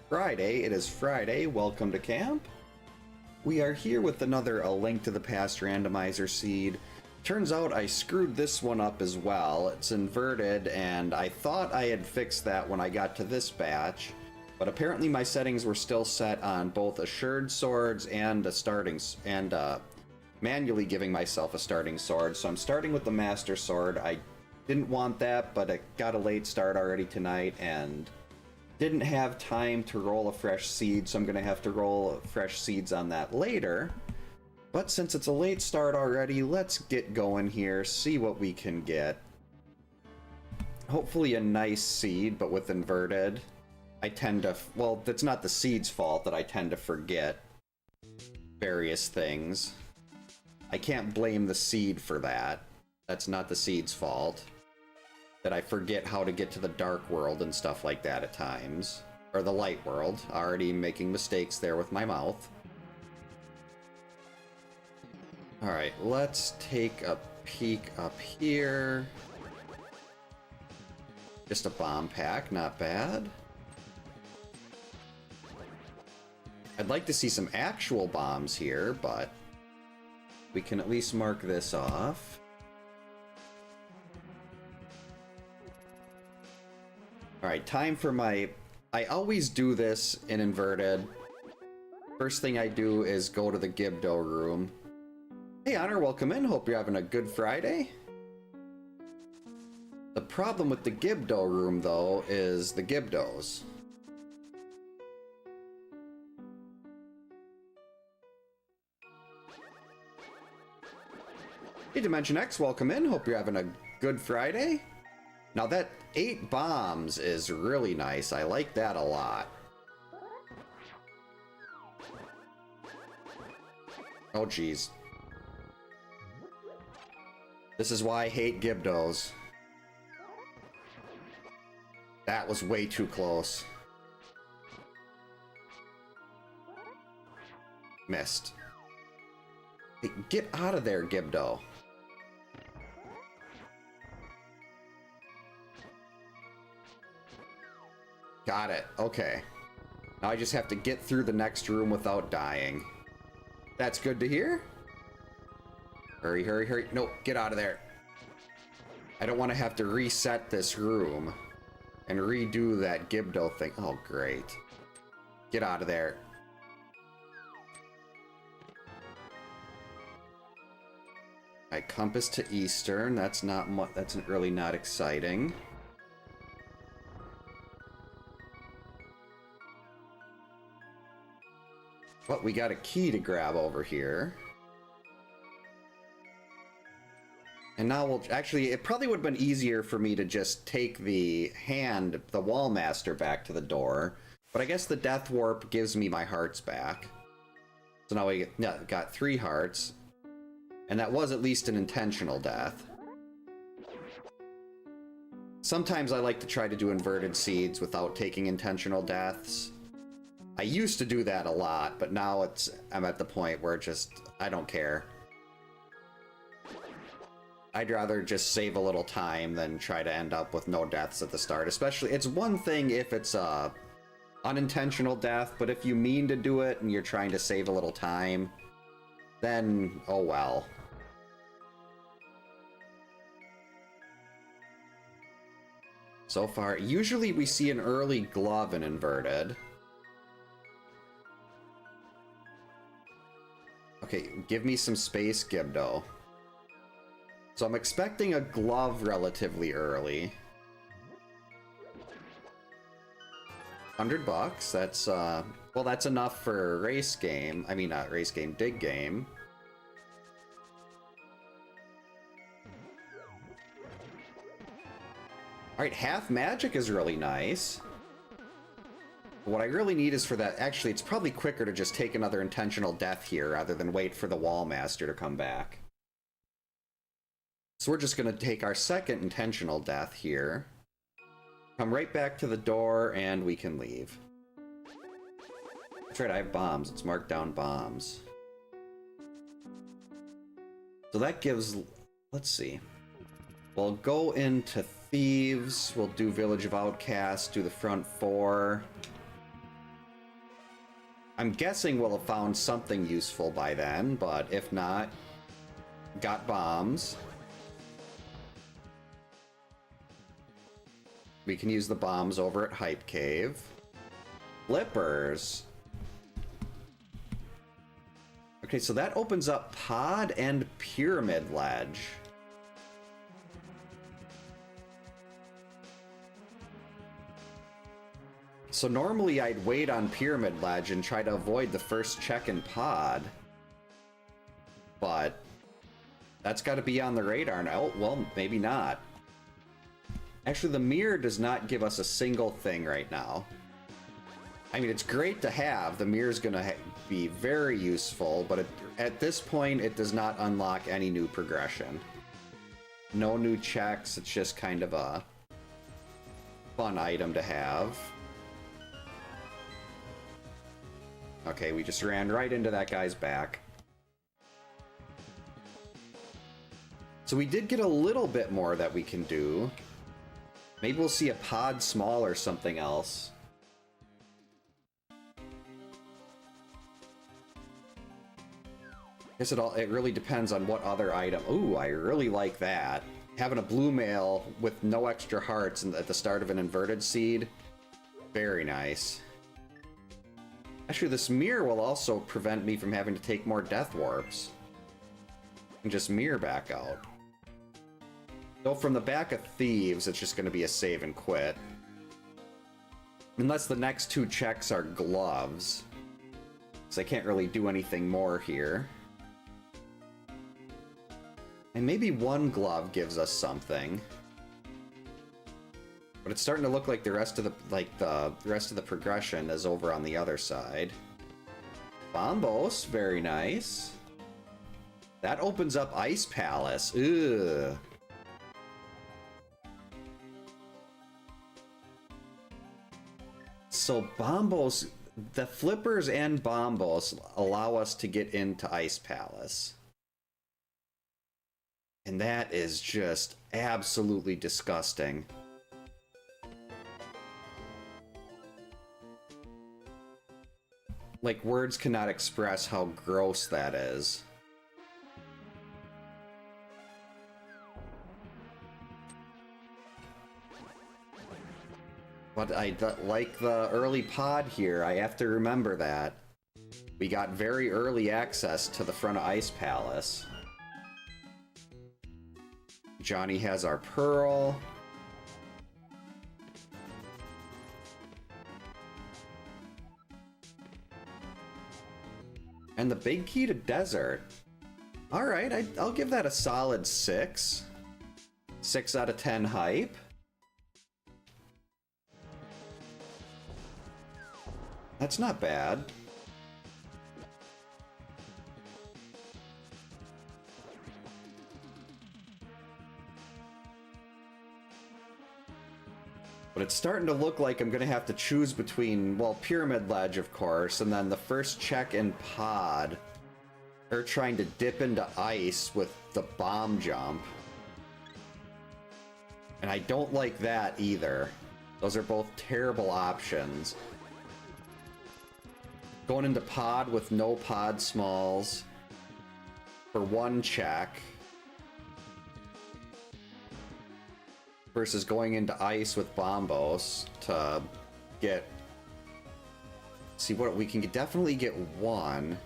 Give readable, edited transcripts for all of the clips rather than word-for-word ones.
Friday. It is Friday. Welcome to camp. We are here with another A Link to the Past randomizer seed. Turns out I screwed this one up as well. It's inverted, and I thought I had fixed that when I got to this batch, but apparently my settings were still set on both assured swords and manually giving myself a starting sword. So I'm starting with the Master Sword. I didn't want that, but I got a late start already tonight and didn't have time to roll a fresh seed, so I'm going to have to roll fresh seeds on that later. But since it's a late start already, let's get going here, see what we can get. Hopefully a nice seed, but with inverted. I tend to, well, that's not the seed's fault that I tend to forget various things. I can't blame the seed for that. That's not the seed's fault. That I forget how to get to the dark world and stuff like that at times. Or the light world. Already making mistakes there with my mouth. Alright, let's take a peek up here. Just a bomb pack, not bad. I'd like to see some actual bombs here, but we can at least mark this off. Alright, time for my... I always do this in inverted. First thing I do is go to the Gibdo room. Hey Honor, welcome in. Hope you're having a good Friday. The problem with the Gibdo room, though, is the Gibdos. Hey Dimension X, welcome in. Hope you're having a good Friday. Now that 8 bombs is really nice. I like that a lot. Oh geez. This is why I hate Gibdos. That was way too close. Missed. Hey, get out of there, Gibdo. Got it. Okay. Now I just have to get through the next room without dying. That's good to hear. Hurry, hurry, hurry. No, get out of there. I don't want to have to reset this room and redo that Gibdo thing. Oh, great. Get out of there. I compass to Eastern. That's not much. That's really not exciting. But we got a key to grab over here. And now we'll... Actually, it probably would have been easier for me to just take the Wall Master back to the door. But I guess the Death Warp gives me my hearts back. So now we got 3 hearts. And that was at least an intentional death. Sometimes I like to try to do inverted seeds without taking intentional deaths. I used to do that a lot, but now I'm at the point where I don't care. I'd rather just save a little time than try to end up with no deaths at the start. Especially, it's one thing if it's a unintentional death, but if you mean to do it and you're trying to save a little time, then oh well. So far, usually we see an early glove in inverted. Okay, give me some space, Gibdo. So I'm expecting a glove relatively early. $100, that's, well, that's enough for race game. I mean, not race game, dig game. Alright, half magic is really nice. What I really need is for that... Actually, it's probably quicker to just take another intentional death here rather than wait for the Wall Master to come back. So we're just going to take our second intentional death here. Come right back to the door, and we can leave. That's right, I have bombs. Let's mark down bombs. So that gives... Let's see. We'll go into Thieves. We'll do Village of Outcasts, do the front 4. I'm guessing we'll have found something useful by then, but if not, got bombs. We can use the bombs over at Hype Cave. Flippers. Okay, so that opens up Pod and Pyramid Ledge. So normally I'd wait on Pyramid Ledge and try to avoid the first check in Pod. But that's got to be on the radar now. Well, maybe not. Actually, the mirror does not give us a single thing right now. I mean, it's great to have. The mirror is going to be very useful, but at this point, it does not unlock any new progression. No new checks. It's just kind of a fun item to have. Okay, we just ran right into that guy's back. So we did get a little bit more that we can do. Maybe we'll see a pod small or something else. I guess it really depends on what other item. Ooh, I really like that. Having a blue mail with no extra hearts at the start of an inverted seed. Very nice. Actually, this mirror will also prevent me from having to take more death warps. And just mirror back out. So from the back of Thieves, it's just going to be a save and quit. Unless the next two checks are gloves. So I can't really do anything more here. And maybe one glove gives us something. But it's starting to look like the rest of the progression is over on the other side. Bombos, very nice. That opens up Ice Palace. Ugh. So Bombos, the flippers and Bombos allow us to get into Ice Palace. And that is just absolutely disgusting. Like, words cannot express how gross that is. But like the early pod here, I have to remember that. We got very early access to the front of Ice Palace. Johnny has our pearl. And the big key to desert. Alright, I'll give that a solid 6. 6 out of 10 hype. That's not bad. But it's starting to look like I'm going to have to choose between, well, Pyramid Ledge, of course, and then the first check in Pod. Or trying to dip into ice with the bomb jump. And I don't like that either. Those are both terrible options. Going into Pod with no pod smalls for one check. Versus going into ice with Bombos to get... See what we can definitely get one.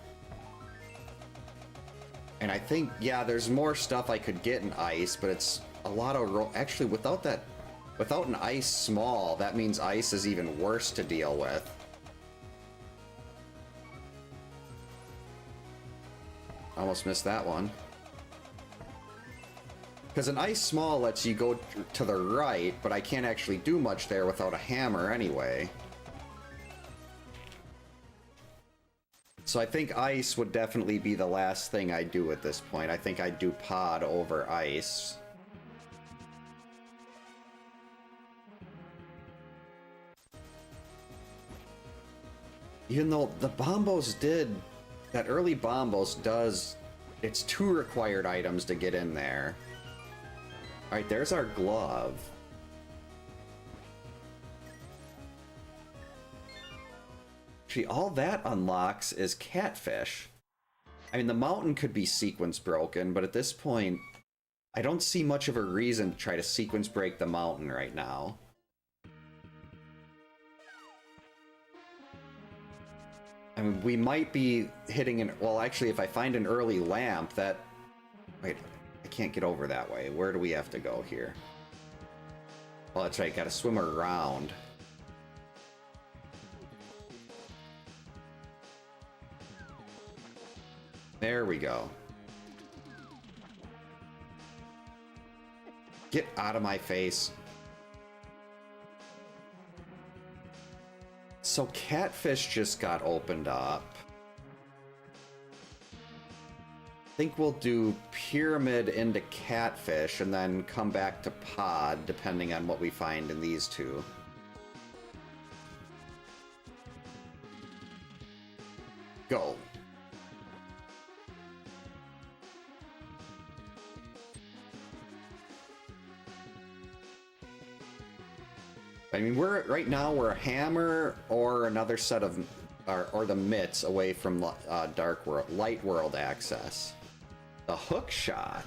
And I think, yeah, there's more stuff I could get in ice, but it's a lot of... Actually, without an ice small, that means ice is even worse to deal with. Almost missed that one. Because an ice small lets you go to the right, but I can't actually do much there without a hammer anyway. So I think ice would definitely be the last thing I do at this point. I think I'd do pod over ice. Even though the Bombos did... That early Bombos does... It's 2 required items to get in there. Alright, there's our glove. Actually, all that unlocks is catfish. I mean, the mountain could be sequence broken, but at this point, I don't see much of a reason to try to sequence break the mountain right now. I mean, we might be hitting an... Well, actually, if I find an early lamp, that... Wait, I can't get over that way. Where do we have to go here? Well, that's right, gotta swim around. There we go. Get out of my face. So catfish just got opened up. I think we'll do pyramid into catfish and then come back to pod, depending on what we find in these two. Go. I mean, right now we're a hammer or another set of, or the mitts away from dark world, light world access. The hook shot.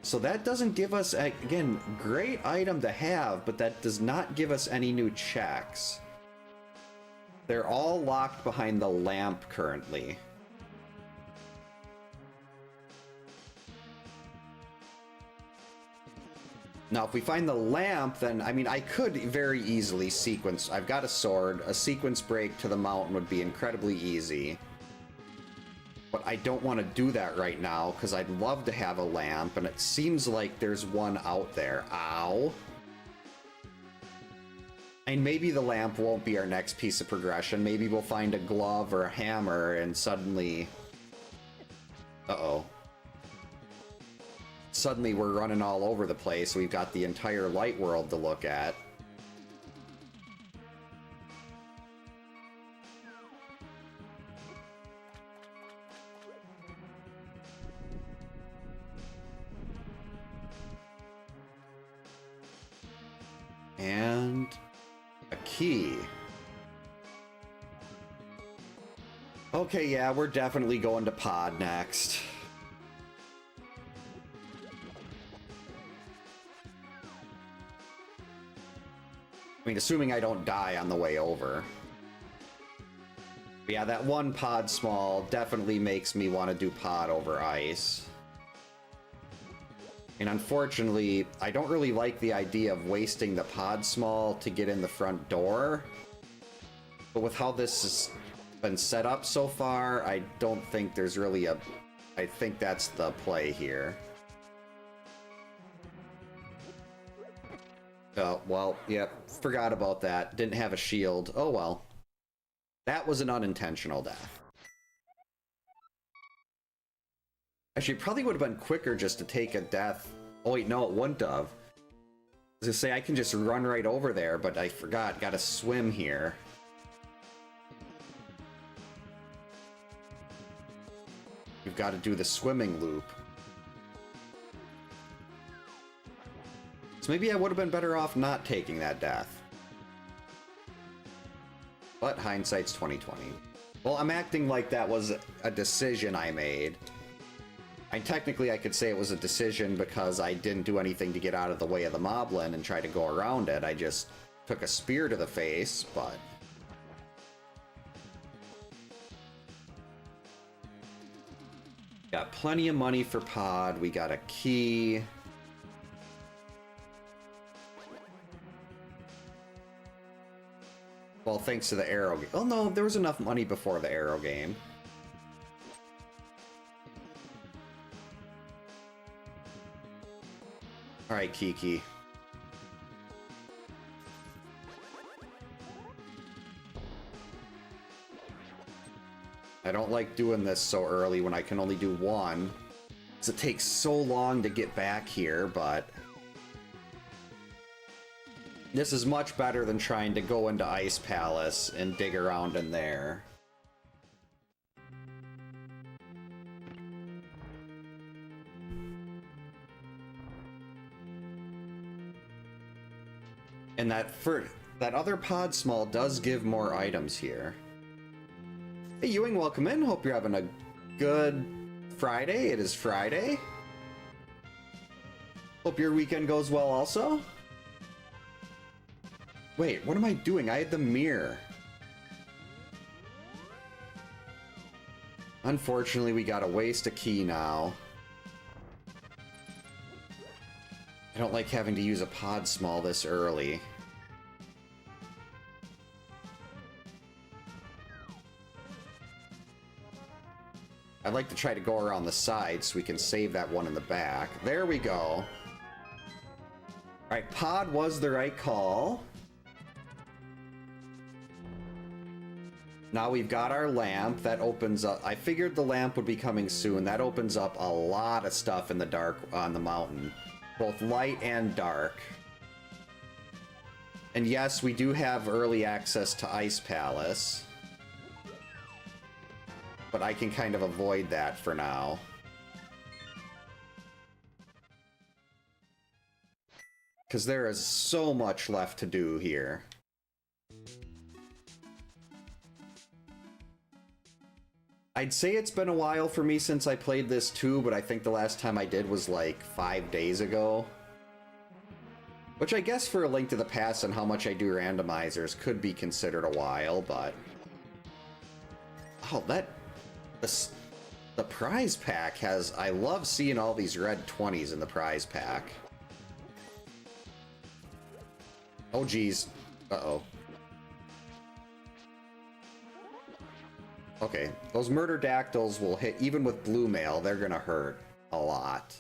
So that doesn't give us, again, great item to have, but that does not give us any new checks. They're all locked behind the lamp currently. Now, if we find the lamp, then, I mean, I could very easily sequence... I've got a sword. A sequence break to the mountain would be incredibly easy. But I don't want to do that right now, because I'd love to have a lamp, and it seems like there's one out there. Ow. And maybe the lamp won't be our next piece of progression. Maybe we'll find a glove or a hammer, and suddenly... Uh-oh. Suddenly we're running all over the place. We've got the entire light world to look at. And a key. Okay, yeah, we're definitely going to pod next. I mean, assuming I don't die on the way over. But yeah, that one pod small definitely makes me want to do pod over ice. And unfortunately, I don't really like the idea of wasting the pod small to get in the front door. But with how this has been set up so far, I don't think there's really a... I think that's the play here. Oh, well, yep, forgot about that. Didn't have a shield. Oh, well. That was an unintentional death. Actually, it probably would have been quicker just to take a death. Oh, wait, no, it wouldn't have. I was gonna say, I can just run right over there, but I forgot. Gotta swim here. You've got to do the swimming loop. So maybe I would have been better off not taking that death. But hindsight's 2020. Well, I'm acting like that was a decision I made. And technically I could say it was a decision because I didn't do anything to get out of the way of the moblin and try to go around it. I just took a spear to the face, but... Got plenty of money for pod. We got a key. Well, thanks to the arrow game. Oh no, there was enough money before the arrow game. Alright, Kiki. I don't like doing this so early when I can only do one. Because it takes so long to get back here, but... This is much better than trying to go into Ice Palace and dig around in there. And that That other pod small does give more items here. Hey Ewing, welcome in. Hope you're having a good Friday. It is Friday. Hope your weekend goes well also. Wait, what am I doing? I had the mirror. Unfortunately, we gotta waste a key now. I don't like having to use a pod small this early. I'd like to try to go around the side so we can save that one in the back. There we go. Alright, pod was the right call. Now we've got our lamp. That opens up... I figured the lamp would be coming soon. That opens up a lot of stuff in the dark on the mountain. Both light and dark. And yes, we do have early access to Ice Palace. But I can kind of avoid that for now. Because there is so much left to do here. I'd say it's been a while for me since I played this too, but I think the last time I did was like 5 days ago. Which I guess for A Link to the Past and how much I do randomizers could be considered a while, but... Oh, that... The prize pack has... I love seeing all these red 20s in the prize pack. Oh, geez. Uh-oh. Okay, those murder dactyls will hit, even with blue mail, they're gonna hurt a lot.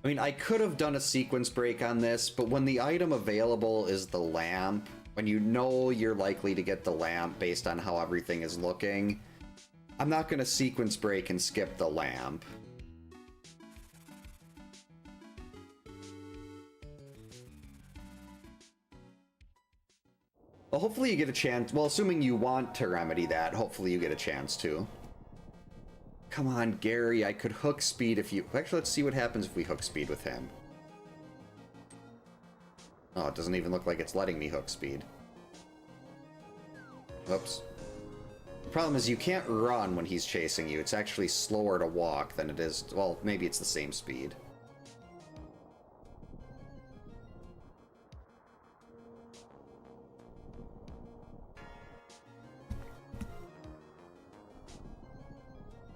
I mean, I could have done a sequence break on this, but when the item available is the lamp, when you know you're likely to get the lamp based on how everything is looking, I'm not gonna sequence break and skip the lamp. Well, hopefully you get a chance. Well, assuming you want to remedy that, hopefully you get a chance to. Come on, Gary, I could hook speed if you... Actually, let's see what happens if we hook speed with him. Oh, it doesn't even look like it's letting me hook speed. Oops. The problem is you can't run when he's chasing you. It's actually slower to walk than it is... Well, maybe it's the same speed.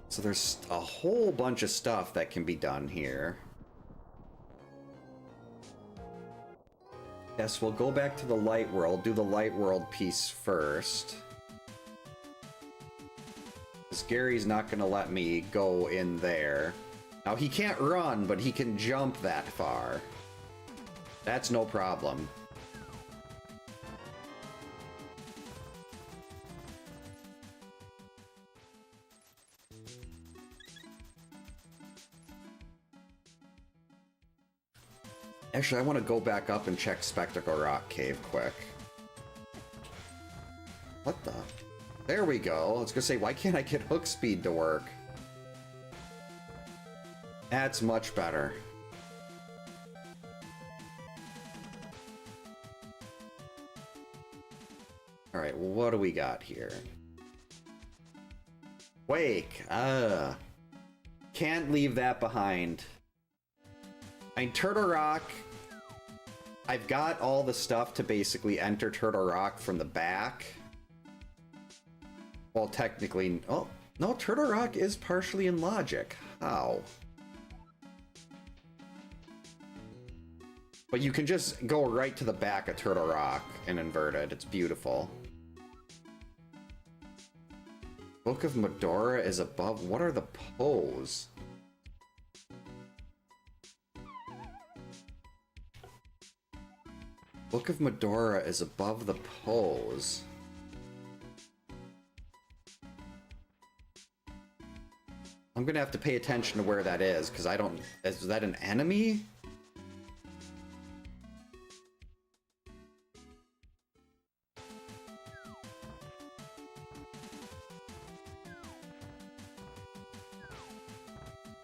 So there's a whole bunch of stuff that can be done here. Yes, we'll go back to the light world, do the light world piece first. Because Gary's not going to let me go in there. Now, he can't run, but he can jump that far. That's no problem. Actually, I want to go back up and check Spectacle Rock Cave quick. What the? There we go. I was gonna say, why can't I get hook speed to work? That's much better. Alright, what do we got here? Wake! Can't leave that behind. I mean, Turtle Rock... I've got all the stuff to basically enter Turtle Rock from the back. Well, technically... Oh, no, Turtle Rock is partially in logic. How? But you can just go right to the back of Turtle Rock and invert it. It's beautiful. Book of Medora is above... What are the Poes? Book of Medora is above the Poes. I'm gonna have to pay attention to where that is, because I don't... Is that an enemy?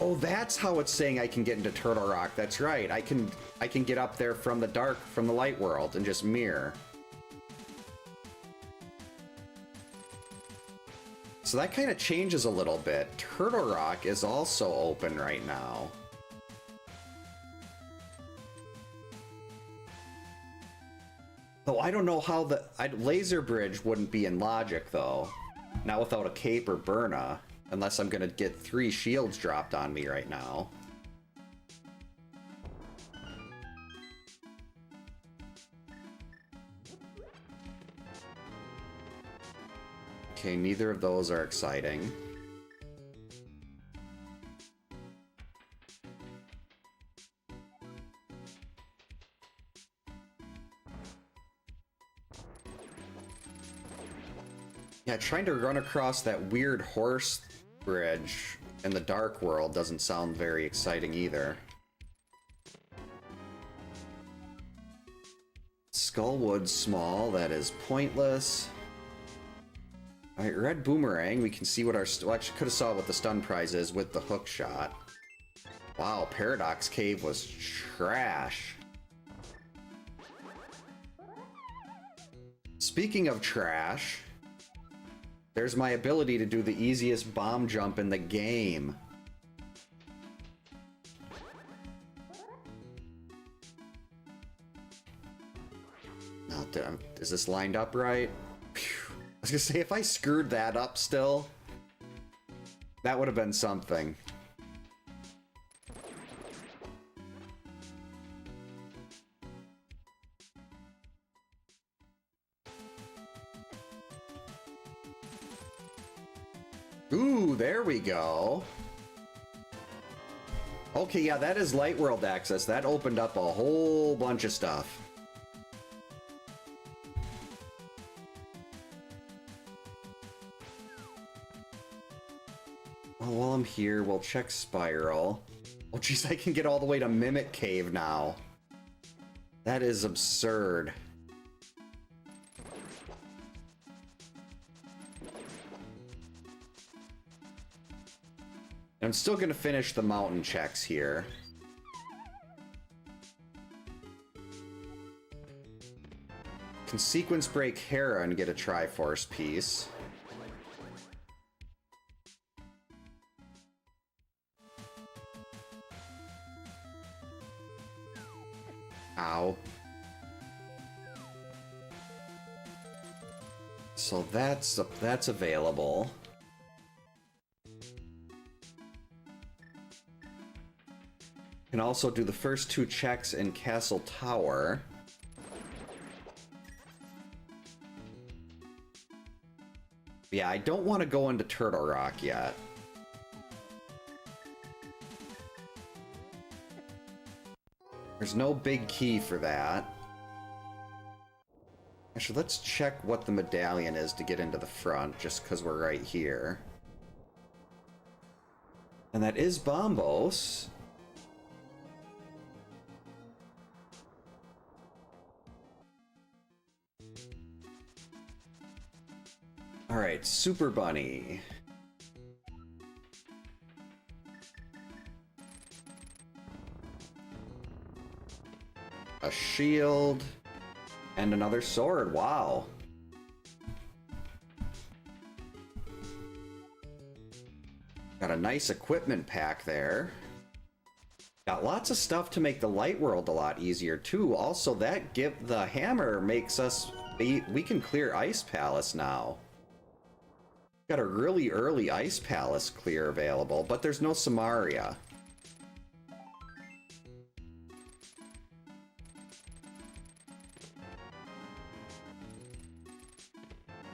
Oh, that's how it's saying I can get into Turtle Rock. That's right. I can get up there from the light world and just mirror. So that kind of changes a little bit. Turtle Rock is also open right now. Though I don't know how Laser Bridge wouldn't be in logic, though. Not without a cape or Burna. Unless I'm gonna get 3 shields dropped on me right now. Okay, neither of those are exciting. Yeah, trying to run across that weird horse bridge in the Dark World doesn't sound very exciting either. Skullwood small, that is pointless. Alright, red boomerang, we can see what our... Well, actually, could have saw what the stun prize is with the hook shot. Wow, Paradox Cave was trash. Speaking of trash... There's my ability to do the easiest bomb jump in the game. Now, is this lined up right? Phew. I was gonna say, if I screwed that up still, that would have been something. Ooh, there we go. Okay, yeah, that is Light World access. That opened up a whole bunch of stuff. Well, while I'm here, we'll check Spiral. Oh, jeez, I can get all the way to Mimic Cave now. That is absurd. I'm still gonna finish the mountain checks here. Can sequence break Hera and get a Triforce piece. Ow. So that's available. Can also do the first 2 checks in Castle Tower. Yeah, I don't want to go into Turtle Rock yet. There's no big key for that. Actually, let's check what the medallion is to get into the front, just because we're right here. And that is Bombos. Alright, Super Bunny. A shield. And another sword, wow. Got a nice equipment pack there. Got lots of stuff to make the light world a lot easier too. Also, the hammer makes us... We can clear Ice Palace now. Got a really early Ice Palace clear available, but there's no Samaria.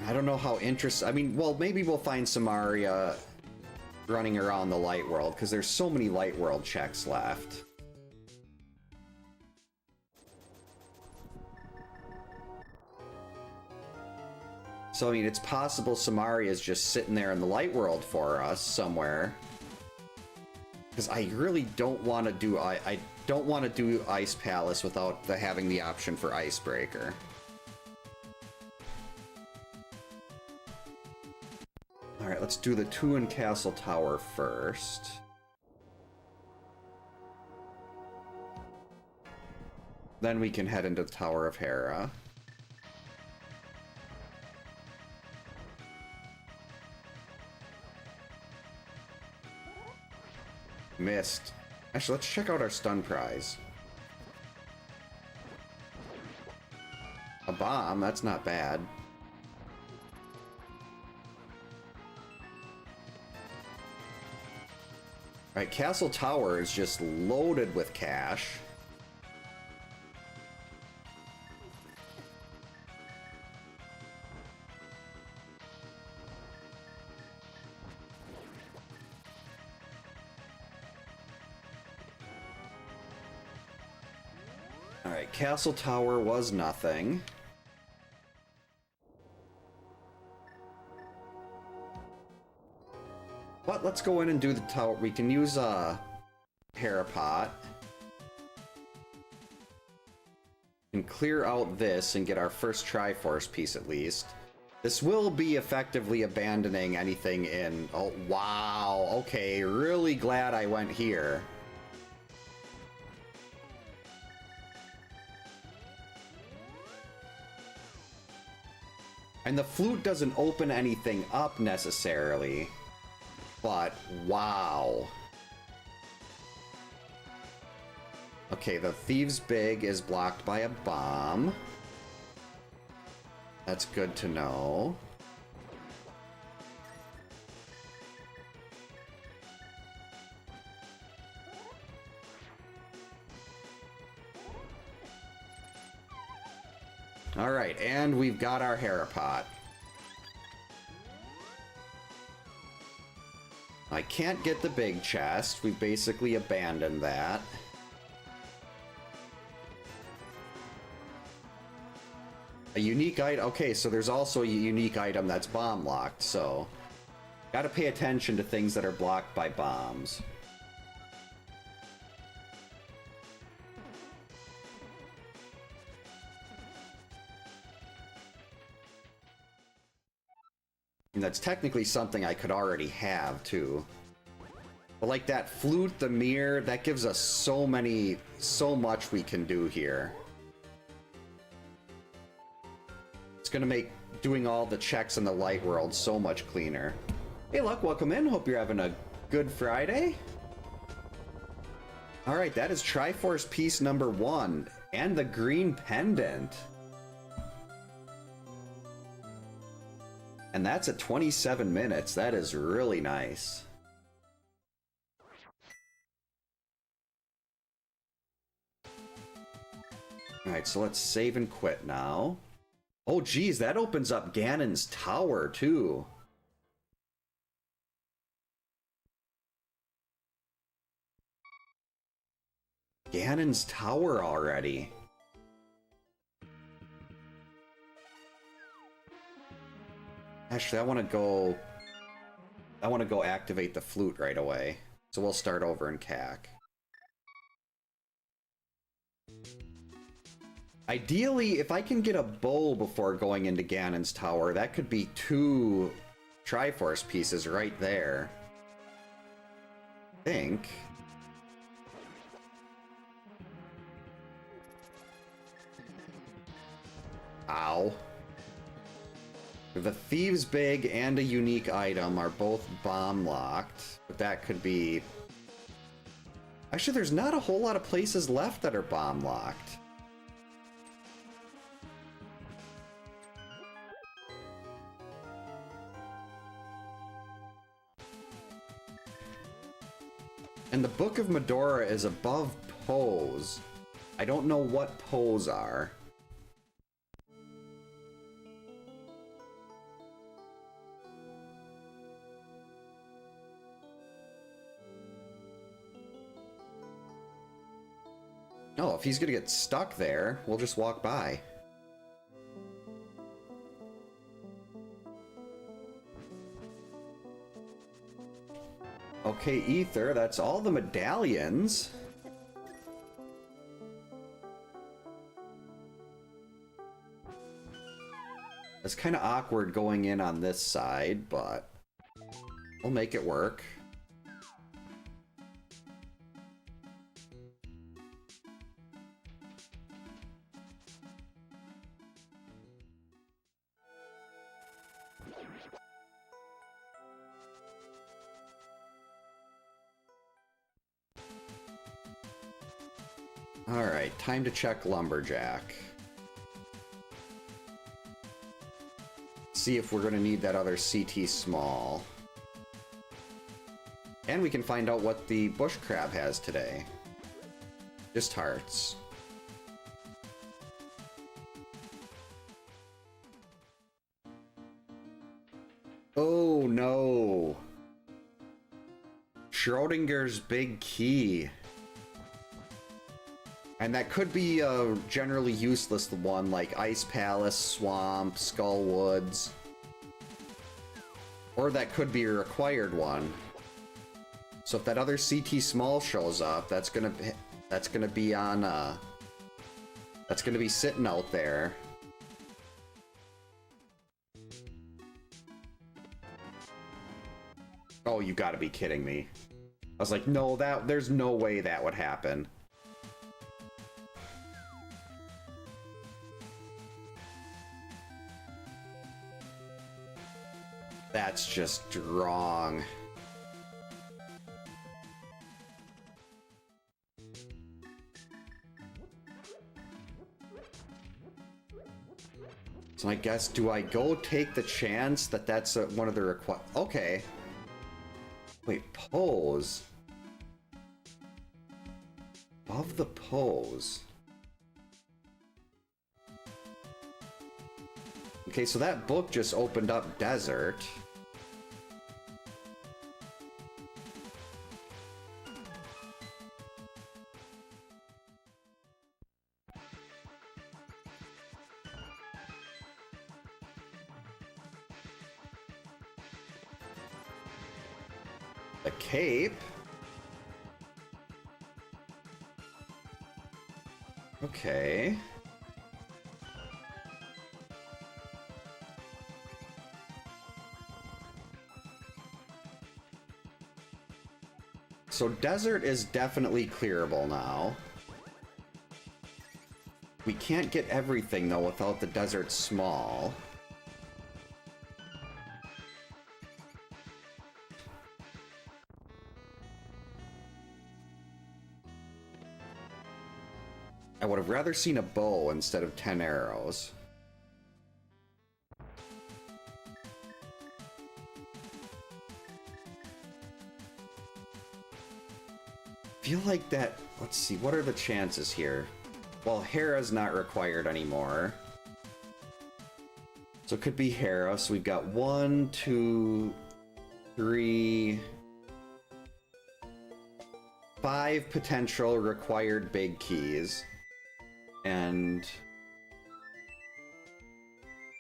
I don't know how interesting... I mean, well, maybe we'll find Samaria running around the light world, because there's so many light world checks left. So, I mean, it's possible Samaria is just sitting there in the light world for us somewhere. Because I really don't want to do... I don't want to do Ice Palace without having the option for Icebreaker. Alright, let's do the 2 in Castle Tower first. Then we can head into the Tower of Hera. Missed. Actually, let's check out our stun prize. A bomb, that's not bad. Alright, Castle Tower is just loaded with cash. Alright, Castle Tower was nothing. But let's go in and do the tower. We can use Parapot. And clear out this and get our first Triforce piece at least. This will be effectively abandoning anything in... Oh, wow. Okay, really glad I went here. And the flute doesn't open anything up necessarily. But, wow. Okay, the Thieves' Big is blocked by a bomb. That's good to know. Alright, and we've got our Harapot. I can't get the big chest. We've basically abandoned that. A unique item. Okay, so there's also a unique item that's bomb locked, so gotta pay attention to things that are blocked by bombs. And that's technically something I could already have, too. But like that flute, the mirror, that gives us so much we can do here. It's gonna make doing all the checks in the light world so much cleaner. Hey, Luck, welcome in. Hope you're having a good Friday. Alright, that is Triforce piece number 1. And the green pendant. And that's at 27 minutes. That is really nice. Alright, so let's save and quit now. Oh, geez, that opens up Ganon's tower, too. Ganon's tower already. Actually, I want to go activate the flute right away. So we'll start over in CAC. Ideally, if I can get a bow before going into Ganon's tower, that could be 2 Triforce pieces right there. I think. Ow. The Thieves' Big and a unique item are both bomb locked, but that could be... Actually, there's not a whole lot of places left that are bomb locked. And the Book of Medora is above Pose. I don't know what Pose are. Oh, if he's gonna get stuck there, we'll just walk by. Okay, Ether, that's all the medallions. It's kind of awkward going in on this side, but we'll make it work. Alright, time to check Lumberjack. See if we're gonna need that other CT small. And we can find out what the bush crab has today. Just hearts. Oh no! Schrodinger's big key. And that could be a generally useless one, like Ice Palace, Swamp, Skull Woods. Or that could be a required one. So if that other CT small shows up, that's gonna be on that's gonna be sitting out there. Oh, you gotta be kidding me. I was like, no, there's no way that would happen. That's just wrong. So I guess, do I go take the chance that that's one of the Okay. Wait, pose. Above the pose. Okay, so that book just opened up desert. A cape. Okay. So desert is definitely clearable now. We can't get everything though without the desert small. I would have rather seen a bow instead of 10 arrows. Feel like that. Let's see, what are the chances here? Well, Hera's not required anymore. So it could be Hera. So we've got 1, 2, 3, 5 potential required big keys. And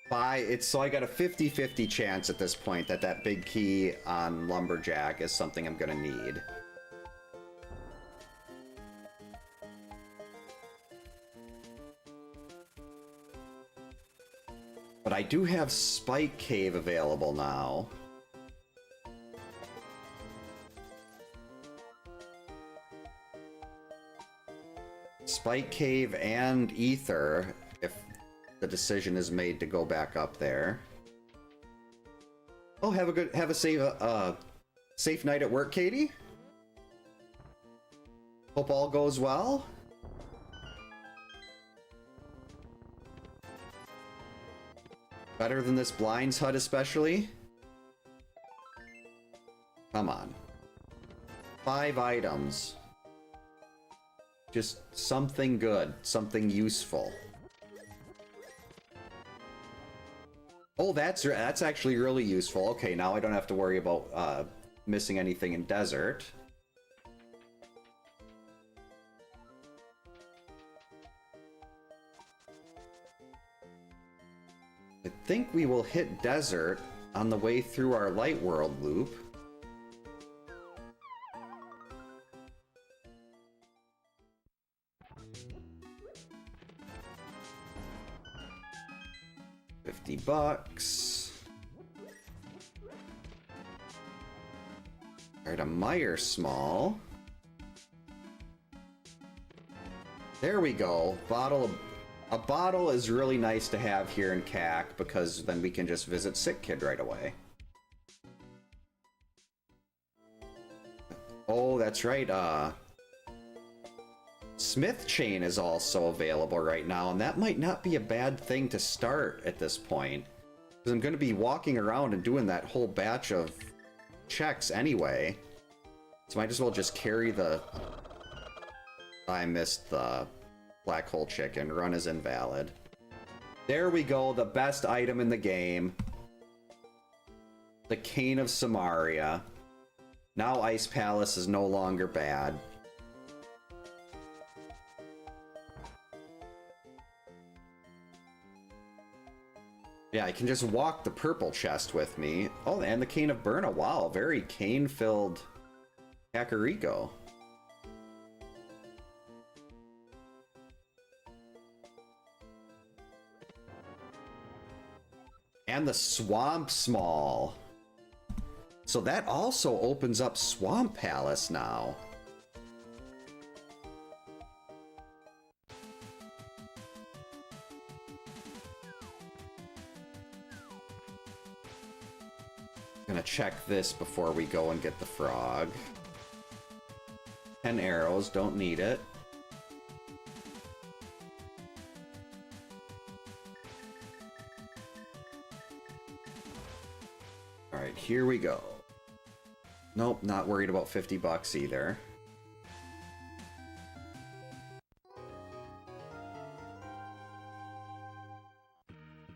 5, so I got a 50-50 chance at this point that that big key on Lumberjack is something I'm gonna need. But I do have Spike Cave available now. Spike Cave and Ether, if the decision is made to go back up there. Oh, have a safe night at work, Katie. Hope all goes well. Better than this Blind's Hut, especially. Come on. 5 items. Just something good, something useful. Oh, that's actually really useful. Okay, now I don't have to worry about missing anything in desert. I think we will hit desert on the way through our light world loop. $50. Alright, a Meyer small. There we go. Bottle of... A bottle is really nice to have here in CAC because then we can just visit Sick Kid right away. Oh, that's right, Smith Chain is also available right now, and that might not be a bad thing to start at this point. Because I'm going to be walking around and doing that whole batch of checks anyway. So might as well just carry the... I missed the black hole chicken. Run is invalid. There we go, the best item in the game. The Cane of Samaria. Now Ice Palace is no longer bad. Yeah, I can just walk the purple chest with me. Oh, and the Cane of Burna. Wow, very cane-filled Kakariko. And the Swamp Small. So that also opens up Swamp Palace now. Gonna check this before we go and get the frog. 10 arrows, don't need it. Alright, here we go. Nope, not worried about 50 bucks either.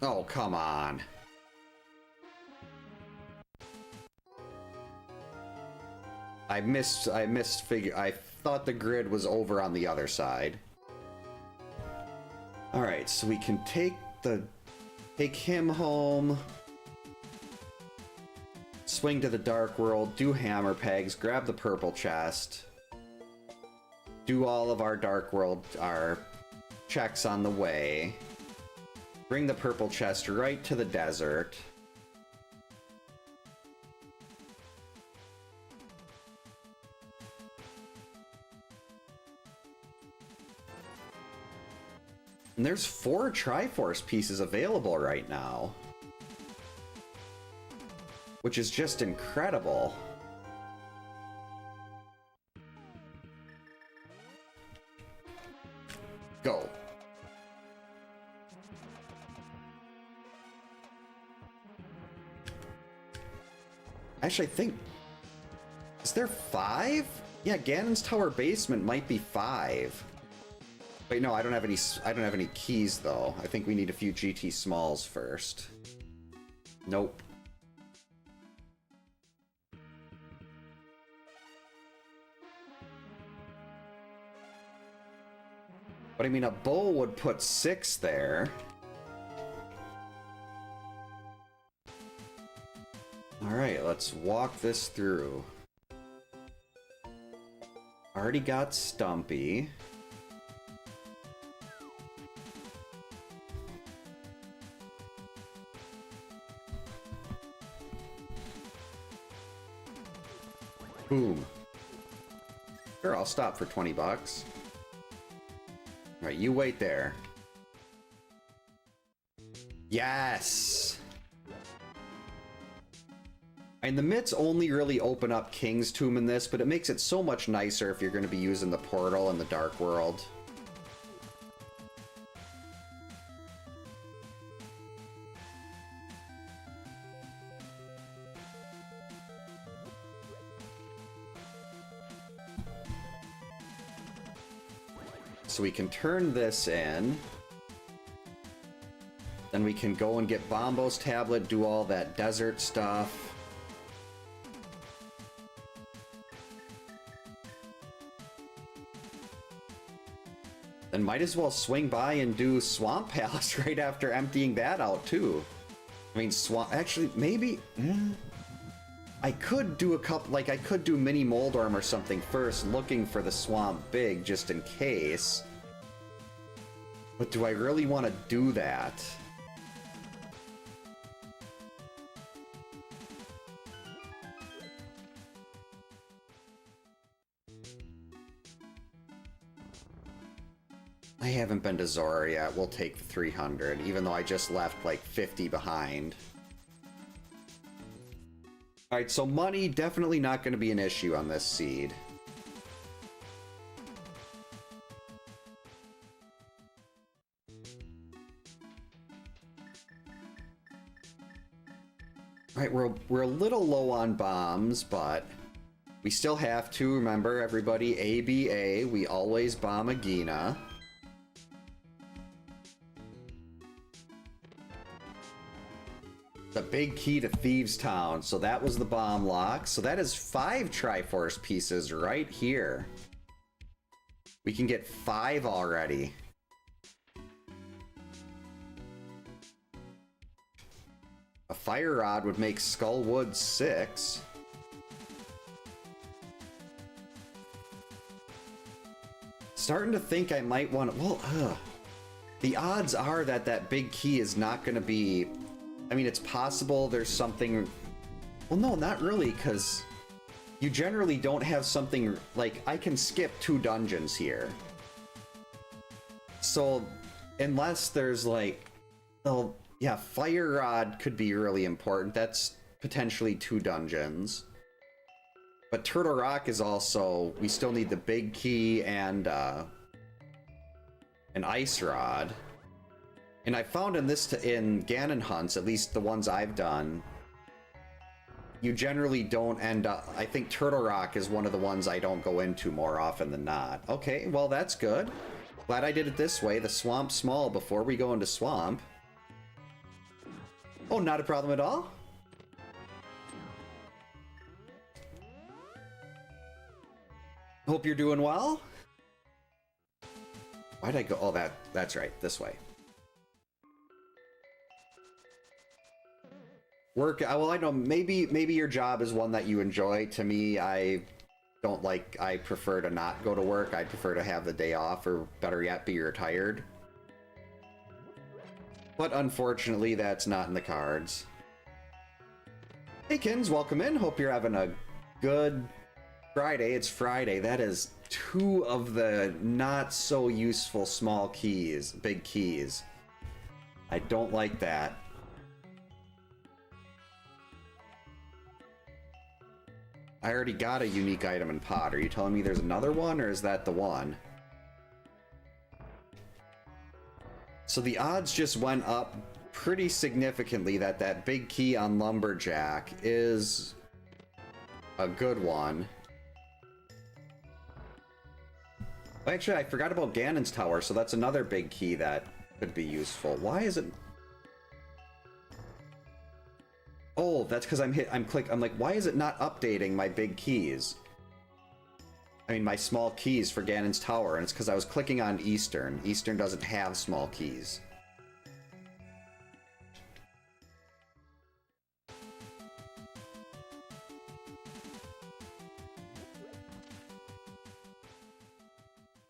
Oh, come on. I thought the grid was over on the other side. Alright, so we can take him home. Swing to the Dark World, do hammer pegs, grab the purple chest. Do all of our Dark World, our checks on the way. Bring the purple chest right to the desert. And there's 4 Triforce pieces available right now. Which is just incredible. Go. Actually, I think... Is there 5? Yeah, Ganon's Tower Basement might be 5. Wait, no, I don't have any keys though. I think we need a few GT Smalls first. Nope. But I mean, a bow would put 6 there. Alright, let's walk this through. Already got Stumpy. Boom. Sure, I'll stop for 20 bucks. Alright, you wait there. Yes! And the mitts only really open up King's Tomb in this, but it makes it so much nicer if you're going to be using the portal in the Dark World. So we can turn this in. Then we can go and get Bombo's tablet, do all that desert stuff. Then might as well swing by and do Swamp Palace right after emptying that out too. I mean, actually, maybe... I could do a couple, like I could do Mini Moldorm or something first, looking for the Swamp Big just in case. But do I really want to do that? I haven't been to Zora yet. We'll take the 300, even though I just left like 50 behind. Alright, so money definitely not going to be an issue on this seed. Alright, we're a little low on bombs, but we still have to remember, everybody, ABA, we always bomb a Gina. The big key to Thieves Town, so that was the bomb lock. So that is 5 Triforce pieces right here. We can get 5 already. A Fire Rod would make Skullwood 6. Starting to think I might want to... Well, the odds are that that big key is not going to be... I mean, it's possible there's something... Well, no, not really, because you generally don't have something... Like, I can skip 2 dungeons here. So, unless there's, like... Oh, yeah, Fire Rod could be really important. That's potentially 2 dungeons. But Turtle Rock is also... We still need the big key and, an Ice Rod. And I found in Ganonhunts, at least the ones I've done, you generally don't end up... I think Turtle Rock is one of the ones I don't go into more often than not. Okay, well, that's good. Glad I did it this way. The Swamp Small before we go into Swamp. Oh, not a problem at all. Hope you're doing well. Why'd I go? Oh, that's right. This way. Work. Well, I know maybe your job is one that you enjoy. To me, I don't like. I prefer to not go to work. I prefer to have the day off, or better yet, be retired. But unfortunately, that's not in the cards. Hey, Kins, welcome in. Hope you're having a good Friday. It's Friday. That is 2 of the not so useful small keys, big keys. I don't like that. I already got a unique item in pot. Are you telling me there's another one, or is that the one? So the odds just went up pretty significantly that that big key on Lumberjack is a good one. Actually, I forgot about Ganon's Tower, so that's another big key that could be useful. Why is it... Oh, that's because I'm like, why is it not updating my big keys? I mean, my small keys for Ganon's Tower, and it's because I was clicking on Eastern. Eastern doesn't have small keys.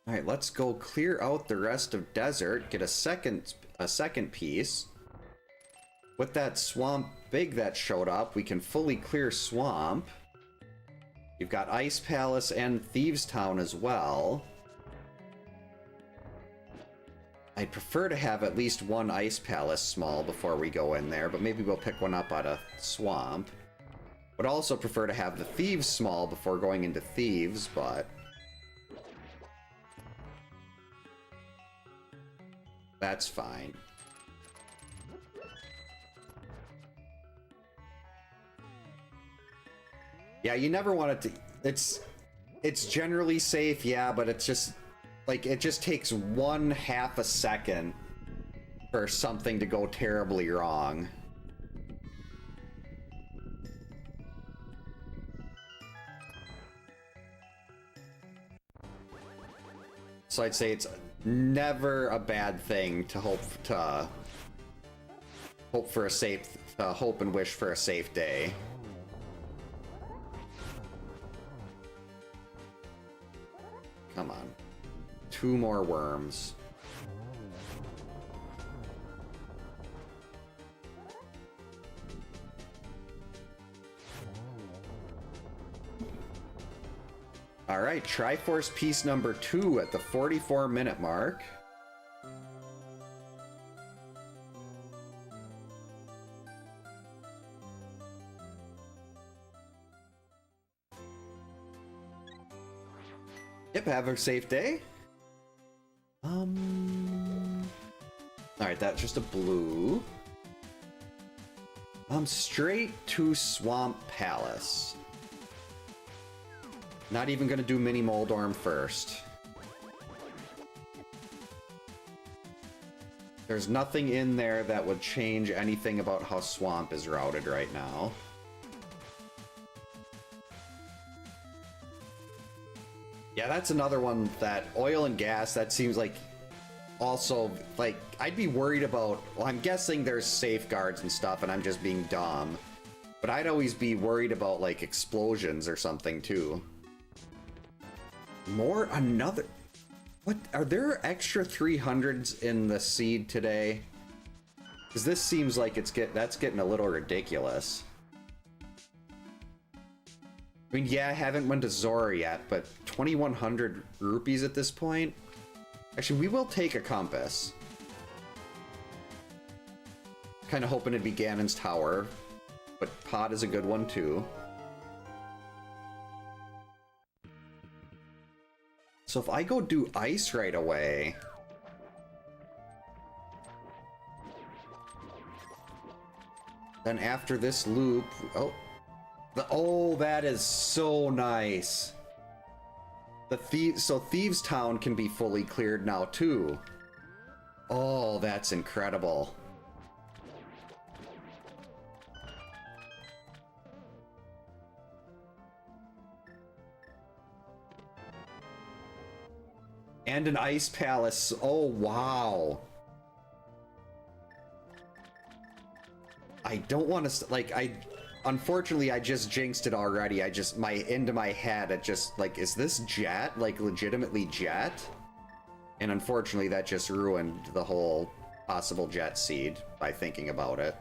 Alright, let's go clear out the rest of Desert, get a second piece. With that Swamp Big that showed up, we can fully clear Swamp. You've got Ice Palace and Thieves Town as well. I'd prefer to have at least 1 Ice Palace small before we go in there, but maybe we'll pick one up out of Swamp. Would also prefer to have the Thieves small before going into Thieves, but... that's fine. Yeah, you never want it to... It's generally safe, yeah, but it's just... like, it just takes 1/2 a second for something to go terribly wrong. So I'd say it's never a bad thing to hope for a safe... hope and wish for a safe day. Come on. 2 more worms. Alright, Triforce piece number 2 at the 44-minute mark. Yep, have a safe day. Alright, that's just a blue. Straight to Swamp Palace. Not even gonna do Mini Moldorm first. There's nothing in there that would change anything about how Swamp is routed right now. Yeah, that's another one that oil and gas, that seems like also, like, I'd be worried about, well, I'm guessing there's safeguards and stuff and I'm just being dumb, but I'd always be worried about, like, explosions or something, too. Another... What? Are there extra 300s in the seed today? Because this seems like that's getting a little ridiculous. I mean, yeah, I haven't went to Zora yet, but 2,100 rupees at this point? Actually, we will take a compass. Kind of hoping it'd be Ganon's Tower, but Pod is a good one too. So if I go do ice right away... Then after this loop... Oh, that is so nice. So Thieves Town can be fully cleared now too. Oh, that's incredible. And an ice palace. Oh, wow. I don't want to, unfortunately, I just jinxed it already. Into my head, it just, like, is this Jet? Like, legitimately Jet? And unfortunately, that just ruined the whole possible Jet seed by thinking about it.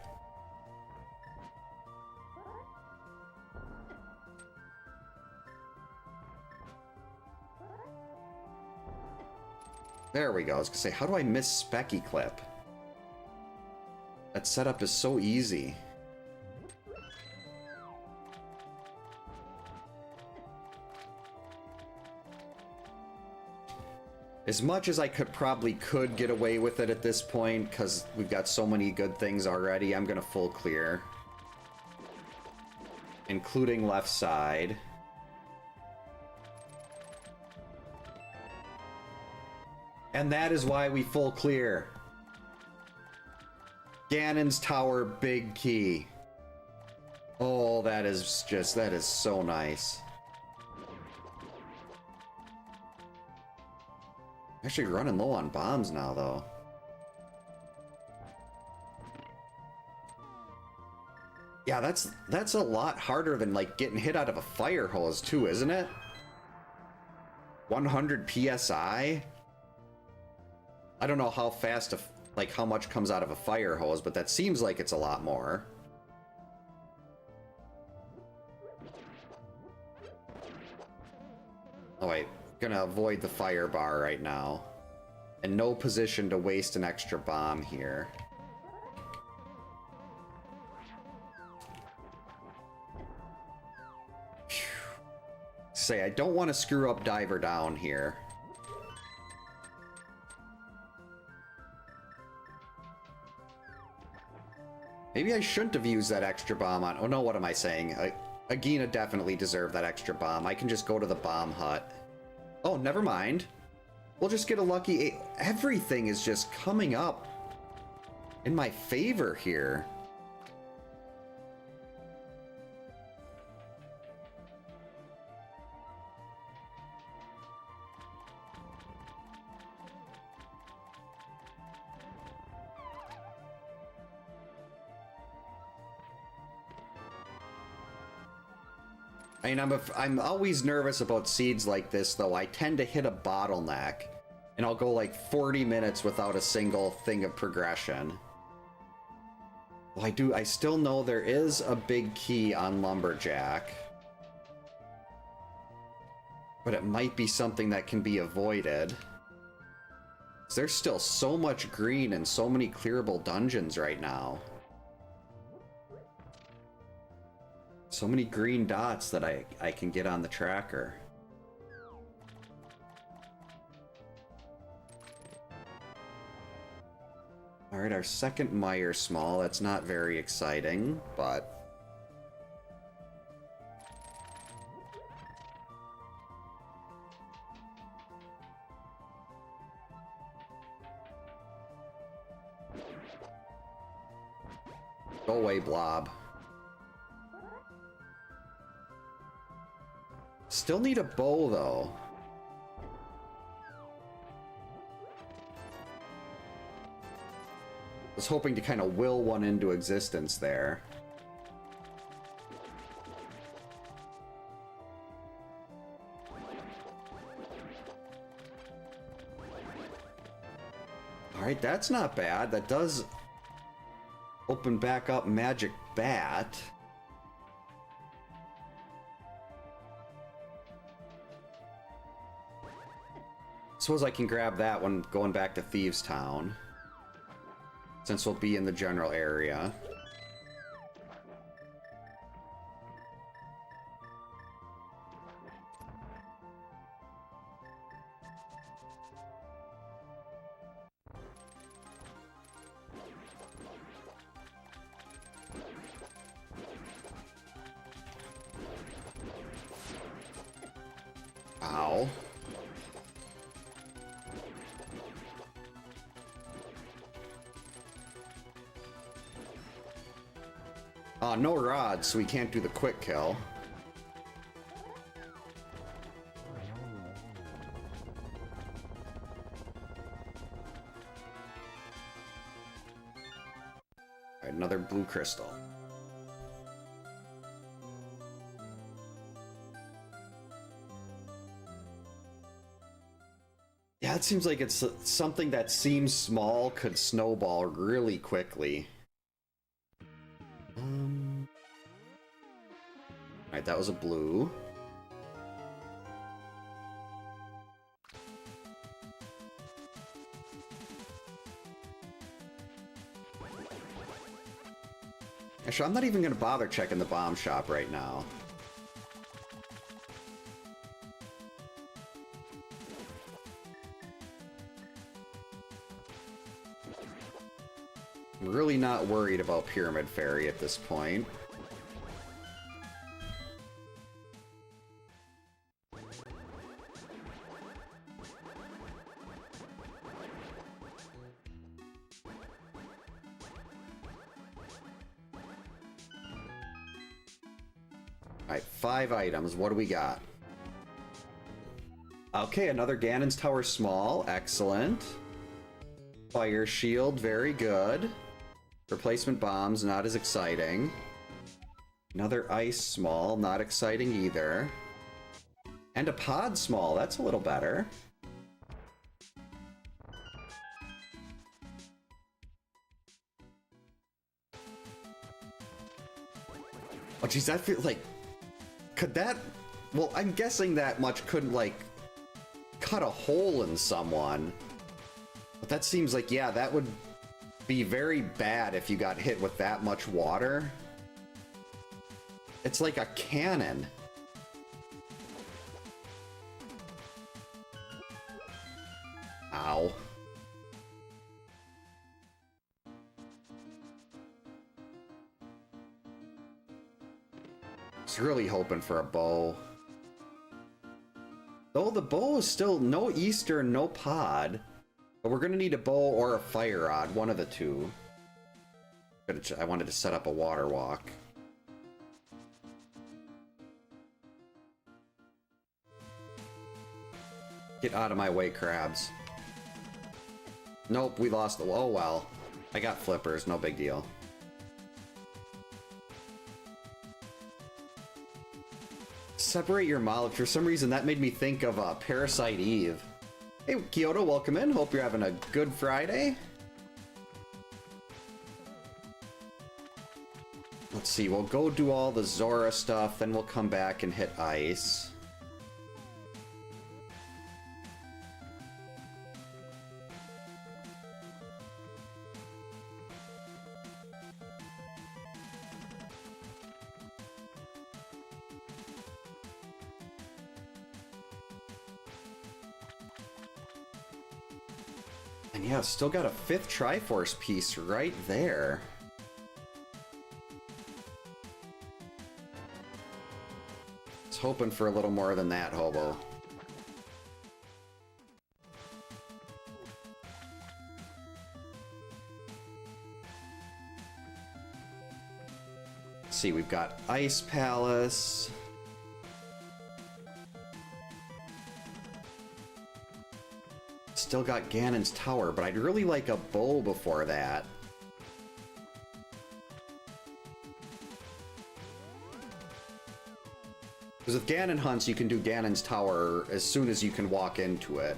There we go. I was gonna say, how do I miss Specky Clip? That setup is so easy. As much as I could get away with it at this point, because we've got so many good things already, I'm gonna full clear. Including left side. And that is why we full clear. Ganon's Tower, big key. Oh, that is so nice. Actually running low on bombs now, though. Yeah, that's a lot harder than, like, getting hit out of a fire hose, too, isn't it? 100 PSI? I don't know how fast, how much comes out of a fire hose, but that seems like it's a lot more. Oh, wait. Gonna avoid the fire bar right now. And no position to waste an extra bomb here. Phew. Say, I don't want to screw up Diver Down here. Maybe I shouldn't have used that extra bomb on... Oh no, what am I saying? Agina definitely deserved that extra bomb. I can just go to the bomb hut. Oh, never mind. We'll just get a lucky... Everything is just coming up in my favor here. I mean, I'm always nervous about seeds like this, though. I tend to hit a bottleneck, and I'll go like 40 minutes without a single thing of progression. Well, I still know there is a big key on Lumberjack. But it might be something that can be avoided. There's still so much green and so many clearable dungeons right now. So many green dots that I can get on the tracker. Alright, our second Mire Small. That's not very exciting, but... Go away, Blob. Still need a bow, though. I was hoping to kind of will one into existence there. Alright, that's not bad. That does open back up Magic Bat. Suppose I can grab that one going back to Thieves Town, since we'll be in the general area. Ow. No rods, so we can't do the quick kill. Alright, another blue crystal. Yeah, it seems like it's something that seems small could snowball really quickly. Alright, that was a blue. Actually, I'm not even going to bother checking the bomb shop right now. I'm really not worried about Pyramid Fairy at this point. Alright, 5 items. What do we got? Okay, another Ganon's Tower Small. Excellent. Fire Shield. Very good. Replacement Bombs. Not as exciting. Another Ice Small. Not exciting either. And a Pod Small. That's a little better. Oh, geez, I feel like... Could that... Well, I'm guessing that much couldn't, like, cut a hole in someone. But that seems like, yeah, that would be very bad if you got hit with that much water. It's like a cannon. Ow. I was really hoping for a bow. Though the bow is still no Easter, no pod. But we're gonna need a bow or a fire rod, one of the two. I wanted to set up a water walk. Get out of my way, crabs. Nope, we lost the... Oh well. I got flippers, no big deal. Separate your molecule. For some reason, that made me think of Parasite Eve. Hey, Kyoto, welcome in. Hope you're having a good Friday. Let's see, we'll go do all the Zora stuff, then we'll come back and hit ice. And yeah, still got a 5th Triforce piece right there. Was hoping for a little more than that, Hobo. Let's see, we've got Ice Palace. Still got Ganon's Tower, but I'd really like a bow before that. Because with Ganonhunt, you can do Ganon's Tower as soon as you can walk into it.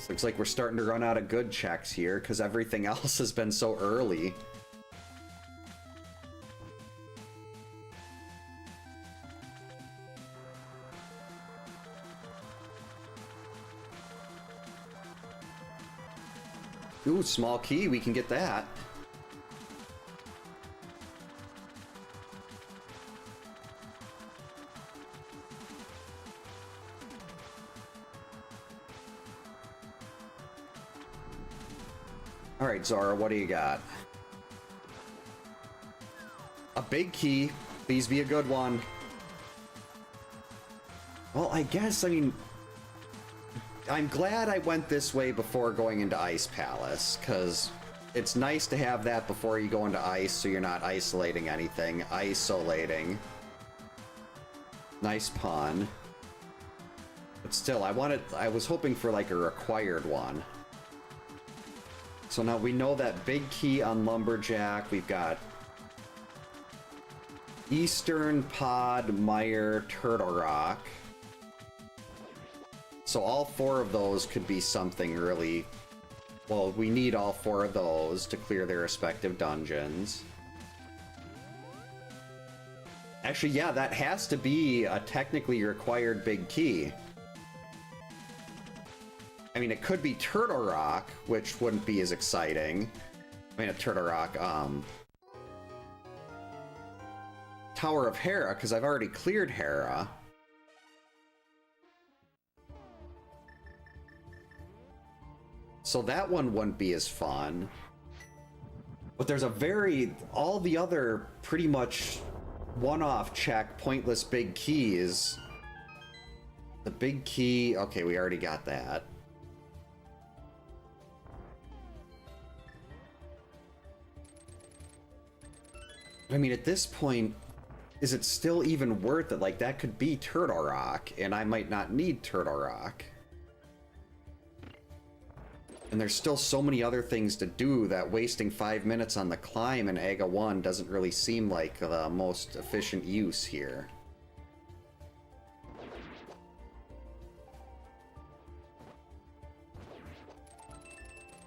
Looks like we're starting to run out of good checks here, because everything else has been so early. Ooh, small key, we can get that. Alright, Zara, what do you got? A big key. Please be a good one. Well, I guess, I mean... I'm glad I went this way before going into Ice Palace, because it's nice to have that before you go into Ice, so you're not isolating anything. Isolating. Nice pun. But still, I was hoping for like a required one. So now we know that big key on Lumberjack. We've got Eastern, Pod, Mire, Turtle Rock. So all 4 of those could be something really... Well, we need all 4 of those to clear their respective dungeons. Actually, yeah, that has to be a technically required big key. I mean, it could be Turtle Rock, which wouldn't be as exciting. I mean, a Turtle Rock, Tower of Hera, because I've already cleared Hera. So that one wouldn't be as fun. But there's all the other pretty much one-off check, pointless big keys. The big key, okay, we already got that. I mean, at this point, is it still even worth it? Like, that could be Turtle Rock, and I might not need Turtle Rock. And there's still so many other things to do that wasting 5 minutes on the climb in Aga 1 doesn't really seem like the most efficient use here.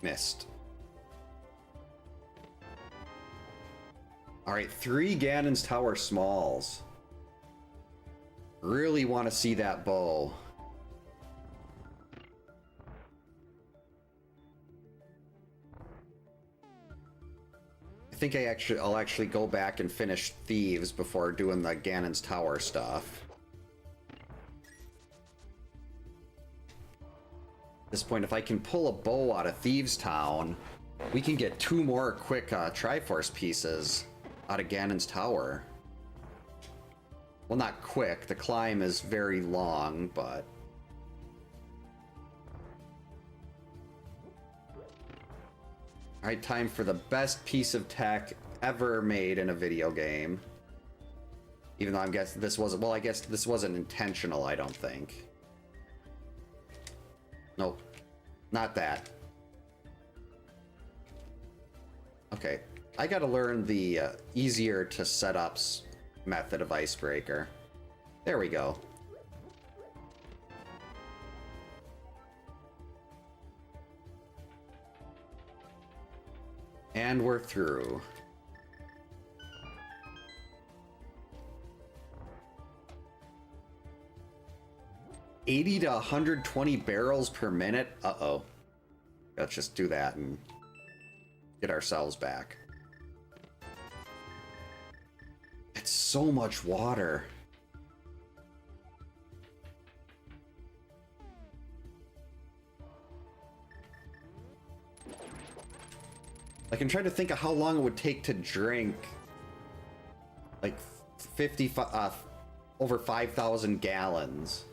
Missed. Alright, 3 Ganon's Tower Smalls. Really want to see that bow. I think I'll actually go back and finish Thieves before doing the Ganon's Tower stuff. At this point, if I can pull a bow out of Thieves Town, we can get 2 more quick Triforce pieces out of Ganon's Tower. Well, not quick. The climb is very long, but... Alright, time for the best piece of tech ever made in a video game. Even though I'm guessing this wasn't... Well, I guess this wasn't intentional, I don't think. Nope. Not that. Okay. I gotta learn the easier to set up method of Icebreaker. There we go. And we're through. $80 to 120 barrels per minute? Uh-oh. Let's just do that and get ourselves back. so much water. Like, I'm trying to think of how long it would take to drink, like, over 5,000 gallons.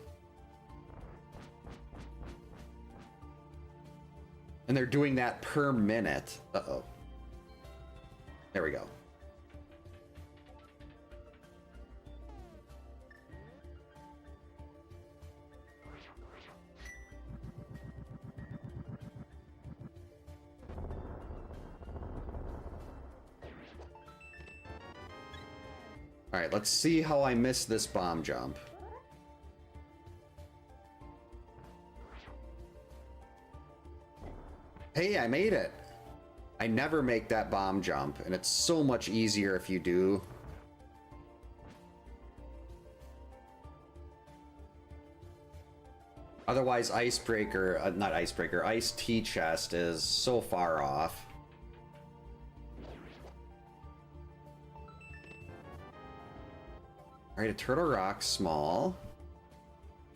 And they're doing that per minute. Uh-oh. There we go. Alright, let's see how I missed this bomb jump. Hey, I made it! I never make that bomb jump, and it's so much easier if you do. Otherwise, Icebreaker, not Icebreaker, Ice Tea Chest is so far off. Alright, a Turtle Rock, small.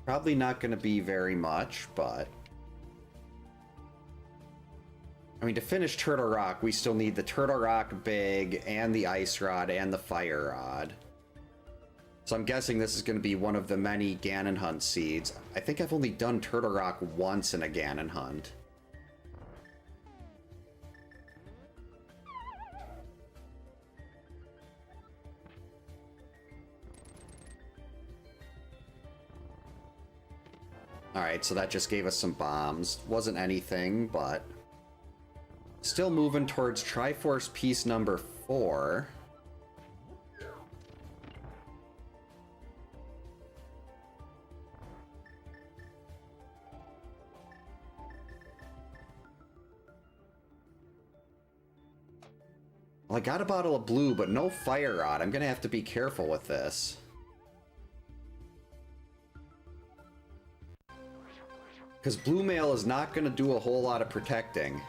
Probably not going to be very much, but... I mean, to finish Turtle Rock, we still need the Turtle Rock Big, and the Ice Rod, and the Fire Rod. So I'm guessing this is going to be one of the many Ganonhunt seeds. I think I've only done Turtle Rock once in a Ganonhunt. Alright, so that just gave us some bombs. Wasn't anything, but... Still moving towards Triforce piece number 4. Well, I got a bottle of blue, but no Fire Rod. I'm gonna have to be careful with this. Because Blue Mail is not going to do a whole lot of protecting.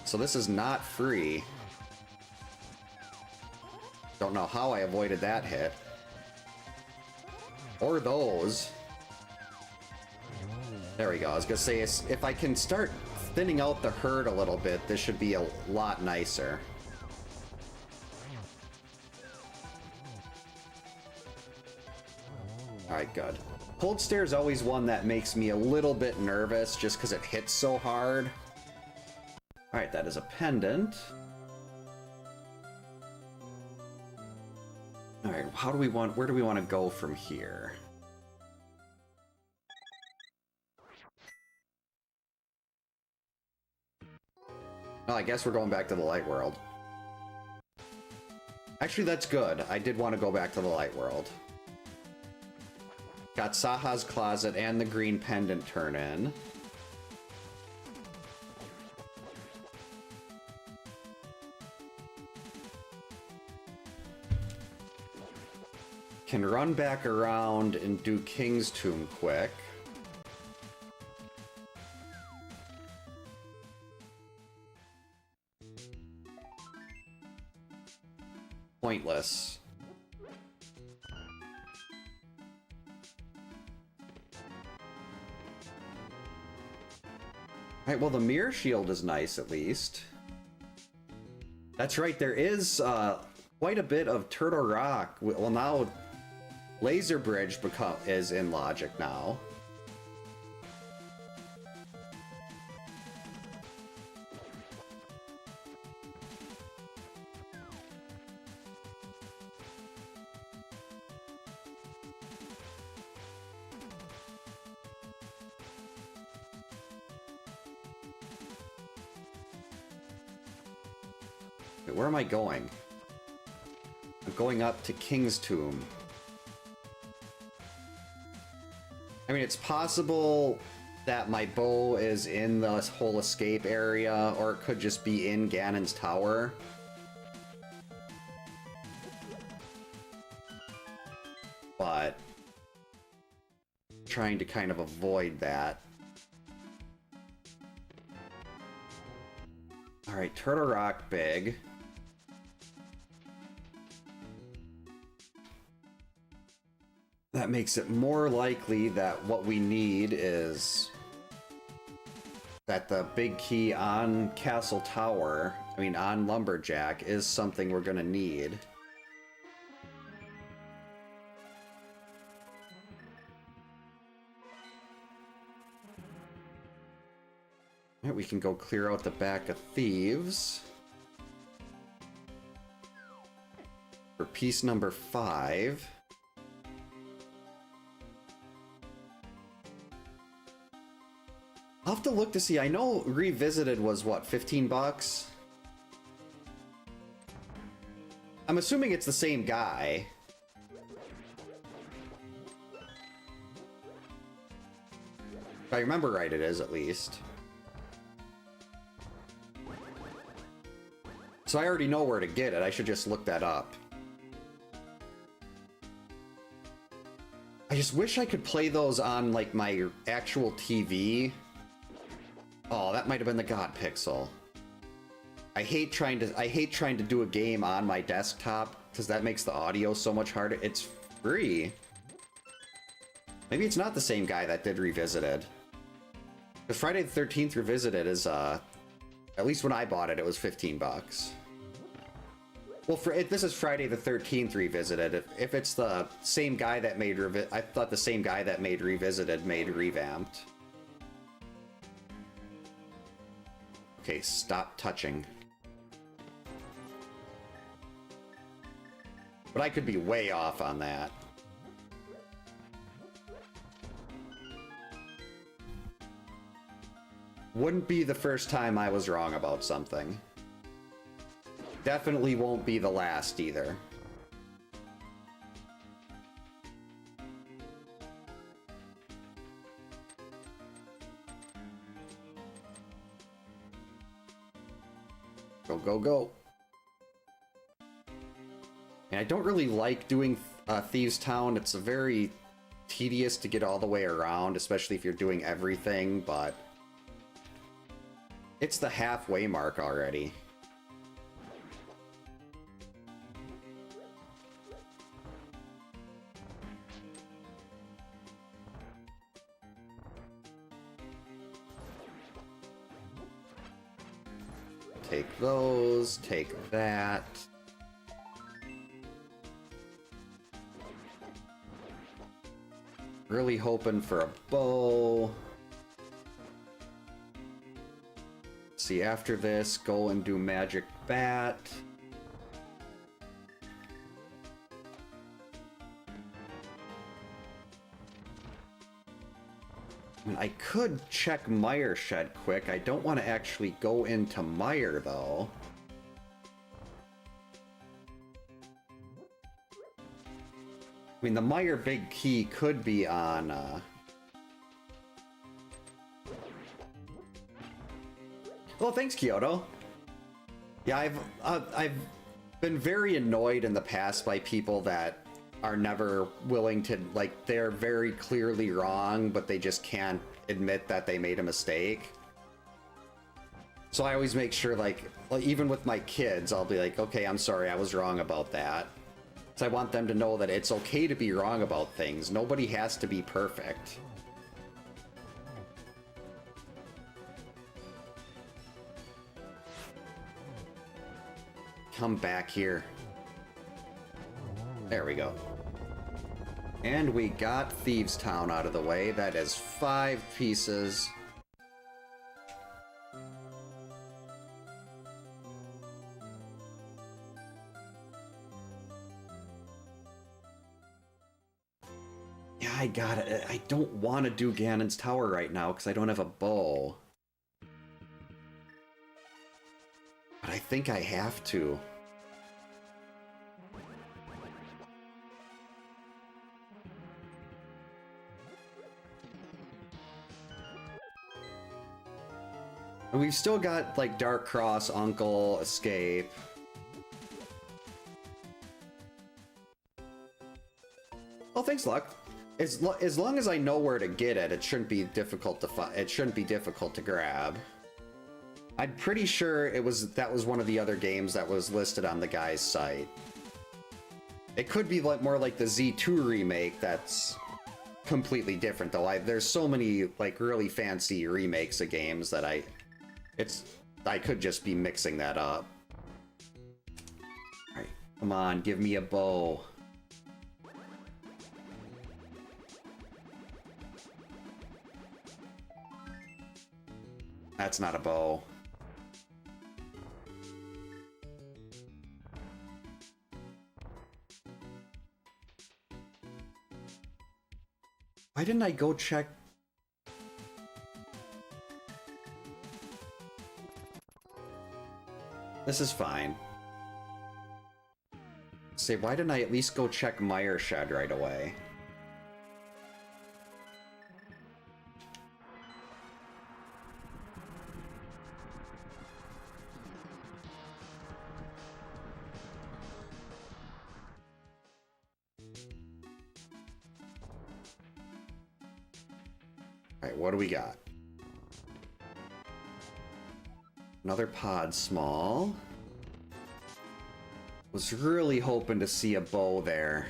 So this is not free. Don't know how I avoided that hit. Or those. There we go. I was going to say, if I can start thinning out the herd a little bit, this should be a lot nicer. Alright, good. Cold Stare is always one that makes me a little bit nervous just because it hits so hard. Alright, that is a pendant. Alright, where do we want to go from here? Well, I guess we're going back to the Light World. Actually, that's good. I did want to go back to the Light World. Got Saha's Closet and the green pendant turn in. Can run back around and do King's Tomb quick. Pointless. Alright, well, the Mirror Shield is nice, at least. That's right, there is quite a bit of Turtle Rock. Well, now Laser Bridge is in Logic now. Wait, where am I going? I'm going up to King's Tomb. I mean, it's possible that my bow is in the whole escape area, or it could just be in Ganon's tower. But trying to kind of avoid that. Alright, Turtle Rock big. That makes it more likely that what we need is that the big key on Castle Tower, on Lumberjack, is something we're gonna need. Alright, we can go clear out the back of Thieves. For piece number 5. I'll have to look to see. I know Revisited was, what, 15 bucks? I'm assuming it's the same guy. If I remember right, it is, at least. So I already know where to get it. I should just look that up. I just wish I could play those on, like, my actual TV. Oh, that might have been the God Pixel. I hate trying to do a game on my desktop because that makes the audio so much harder. It's free. Maybe it's not the same guy that did Revisited. Because Friday the 13th Revisited is at least when I bought it, it was 15 bucks. Well, this is Friday the 13th Revisited. If it's the same guy that made I thought the same guy that made Revisited made Revamped. Okay, stop touching. But I could be way off on that. Wouldn't be the first time I was wrong about something. Definitely won't be the last either. Go, go, go. And I don't really like doing Thieves Town. It's a very tedious to get all the way around, especially if you're doing everything, but it's the halfway mark already. Take those, take that. Really hoping for a bow. See, after this, go and do Magic Bat. I could check Mire Shed quick. I don't want to actually go into Mire, though. The Mire Big Key could be on, Well, thanks, Kyoto. Yeah, I've been very annoyed in the past by people that are never willing to, like, they're very clearly wrong, but they just can't admit that they made a mistake. So I always make sure, like even with my kids, I'll be like, okay, I'm sorry, I was wrong about that. So I want them to know that it's okay to be wrong about things. Nobody has to be perfect. Come back here. There we go. And we got Thieves Town out of the way. That is 5 pieces. Yeah, I got it. I don't want to do Ganon's Tower right now because I don't have a bow. But I think I have to. And we've still got, like, Dark Cross, Uncle, Escape. Oh, thanks, Luck. As long as I know where to get it, it shouldn't be difficult to grab. I'm pretty sure that was one of the other games that was listed on the guy's site. It could be like more like the Z2 remake that's completely different though. There's so many like really fancy remakes of games that I could just be mixing that up. Alright, come on, give me a bow. That's not a bow. Why didn't I go check? This is fine. Say, why didn't I at least go check Mire Shed right away? Alright, what do we got? Another pod small. Was really hoping to see a bow there.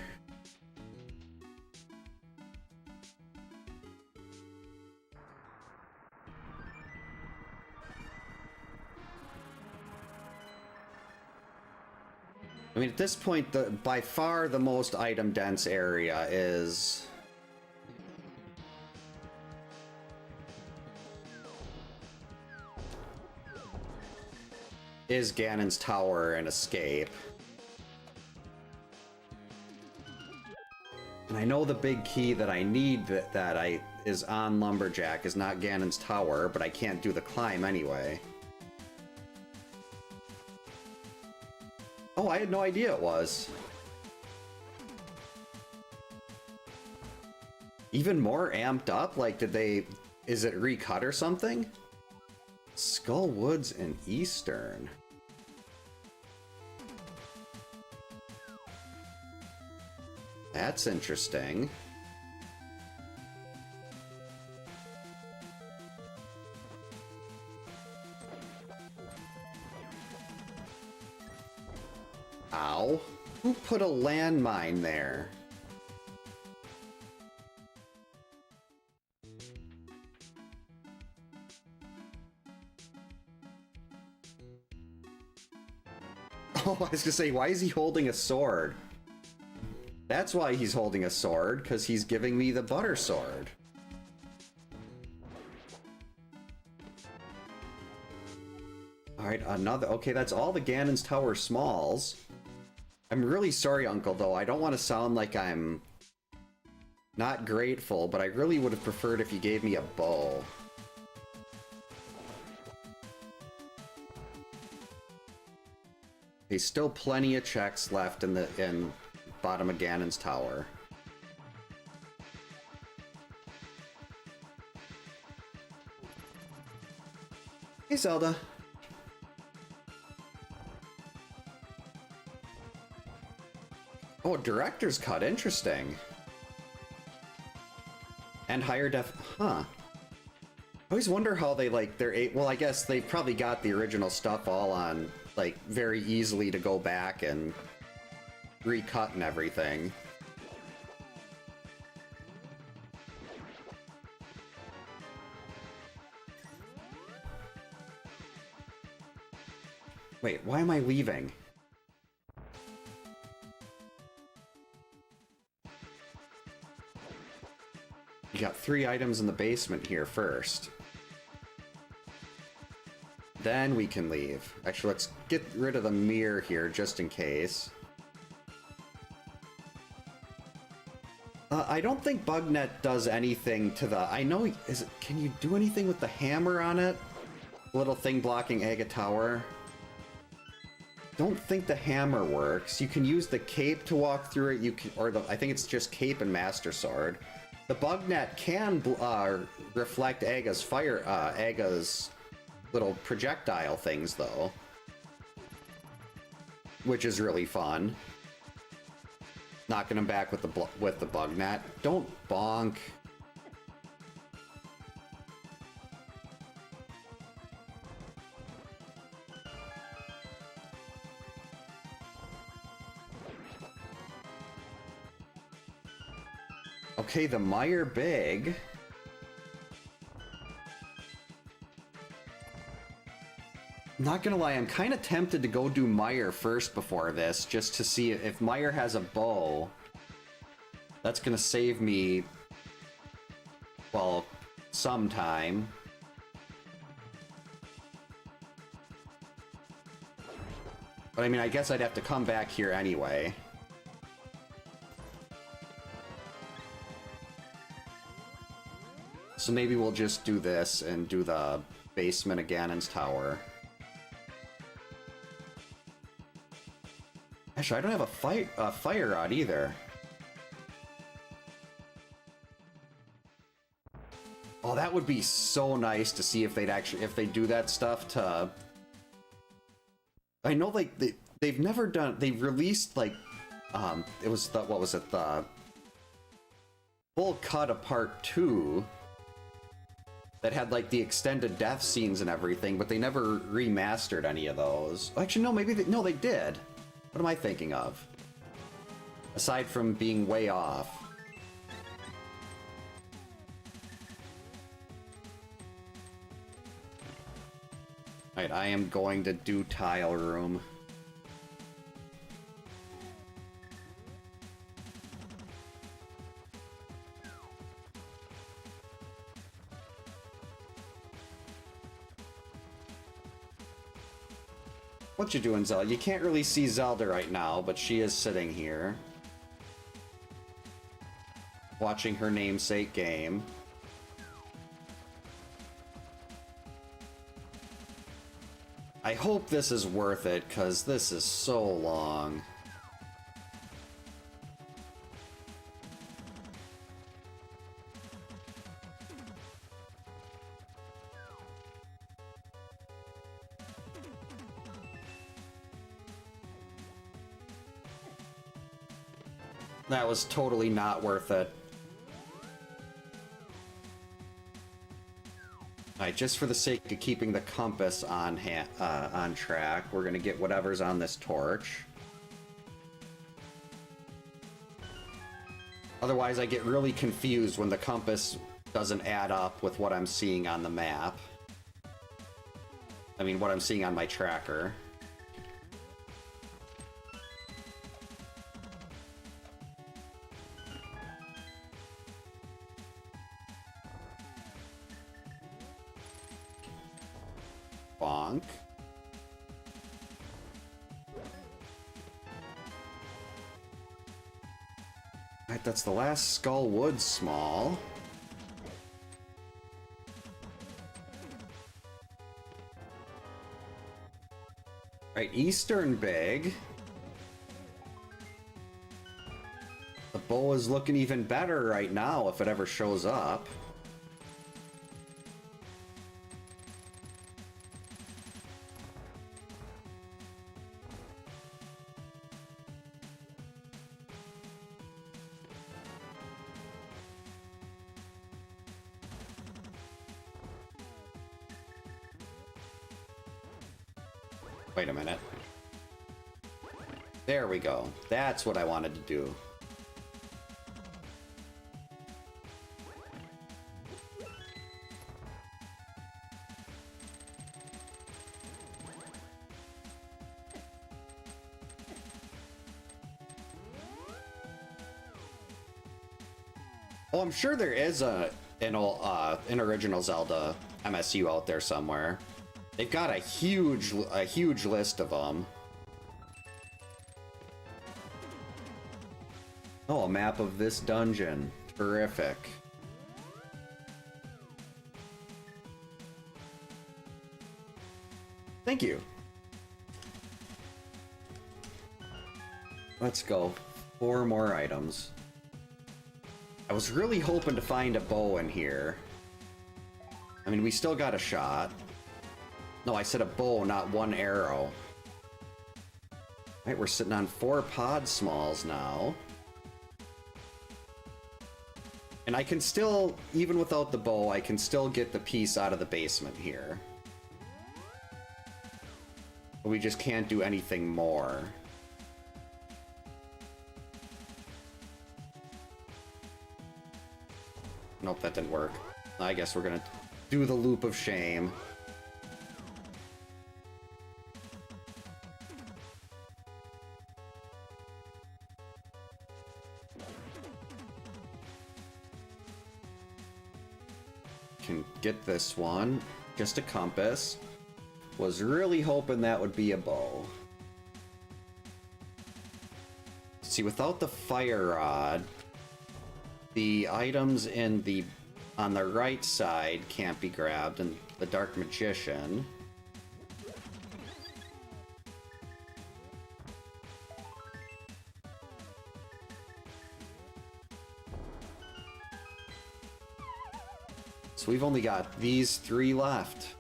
I mean, at this point, by far the most item dense area is Ganon's Tower and Escape. And I know the big key that I need is on Lumberjack is not Ganon's Tower, but I can't do the climb anyway. Oh, I had no idea it was. Even more amped up? Like, is it recut or something? Skull Woods and Eastern. That's interesting. Ow. Who put a landmine there? Oh, I was gonna say, why is he holding a sword? That's why he's holding a sword, because he's giving me the butter sword. Alright, another... Okay, that's all the Ganon's Tower smalls. I'm really sorry, Uncle, though. I don't want to sound like I'm not grateful, but I really would have preferred if you gave me a bow. There's still plenty of checks left in bottom of Ganon's Tower. Hey, Zelda. Oh, director's cut. Interesting. And higher def... Huh. I always wonder how they, like, well, I guess they probably got the original stuff all on, like, very easily to go back and recut and everything. Wait, why am I leaving? You got 3 items in the basement here first. Then we can leave. Actually, let's get rid of the mirror here just in case. I don't think BugNet does anything to the... I know... Can you do anything with the hammer on it? Little thing blocking Aga Tower. Don't think the hammer works. You can use the cape to walk through it. I think it's just cape and Master Sword. The BugNet can reflect Aga's Aga's little projectile things, though, which is really fun. Knocking them back with the BugNet. Don't bonk. Okay, the Meyer Big. Not gonna lie, I'm kind of tempted to go do Meyer first before this, just to see if Meyer has a bow. That's gonna save me, well, some time. But I mean, I guess I'd have to come back here anyway. So maybe we'll just do this and do the basement of Ganon's tower. Actually, I don't have a fire rod either. Oh, that would be so nice to see if they'd actually, if they do that stuff to... I know, like, they've never done... They've released, like, it was the... What was it? The full cut of part 2 that had, like, the extended death scenes and everything, but they never remastered any of those. Actually, no, maybe they... No, they did. What am I thinking of? Aside from being way off. Alright, I am going to do tile room. What you doing, Zelda? You can't really see Zelda right now, but she is sitting here. Watching her namesake game. I hope this is worth it, because this is so long. That was totally not worth it. Alright, just for the sake of keeping the compass on track, we're gonna get whatever's on this torch. Otherwise, I get really confused when the compass doesn't add up with what I'm seeing on the map. I mean, what I'm seeing on my tracker. Bonk. Alright, that's the last Skull Wood small. Right, Eastern Big. The bow is looking even better right now if it ever shows up. Wait a minute. There we go. That's what I wanted to do. Oh, I'm sure there is an original Zelda MSU out there somewhere. They've got a huge list of them. Oh, a map of this dungeon. Terrific. Thank you. Let's go. 4 more items. I was really hoping to find a bow in here. I mean, we still got a shot. No, I said a bow, not 1 arrow. Right, we're sitting on 4 pod smalls now. And I can still, even without the bow, I can still get the piece out of the basement here. But we just can't do anything more. Nope, that didn't work. I guess we're gonna do the loop of shame. Can get this one. Just a compass. Was really hoping that would be a bow. See, without the fire rod, the items in the on the right side can't be grabbed, and the Dark Magician. So we've only got these 3 left.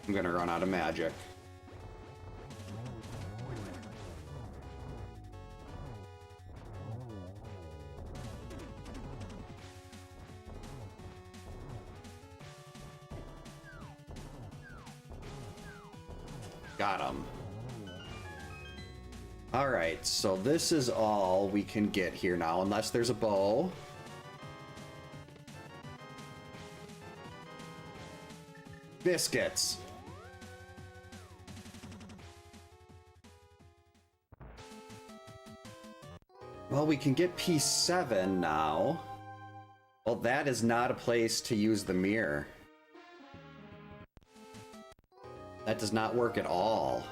I'm gonna run out of magic. Got him. Alright, so this is all we can get here now, unless there's a bow. Biscuits. Well, we can get piece 7 now. Well, that is not a place to use the mirror. That does not work at all.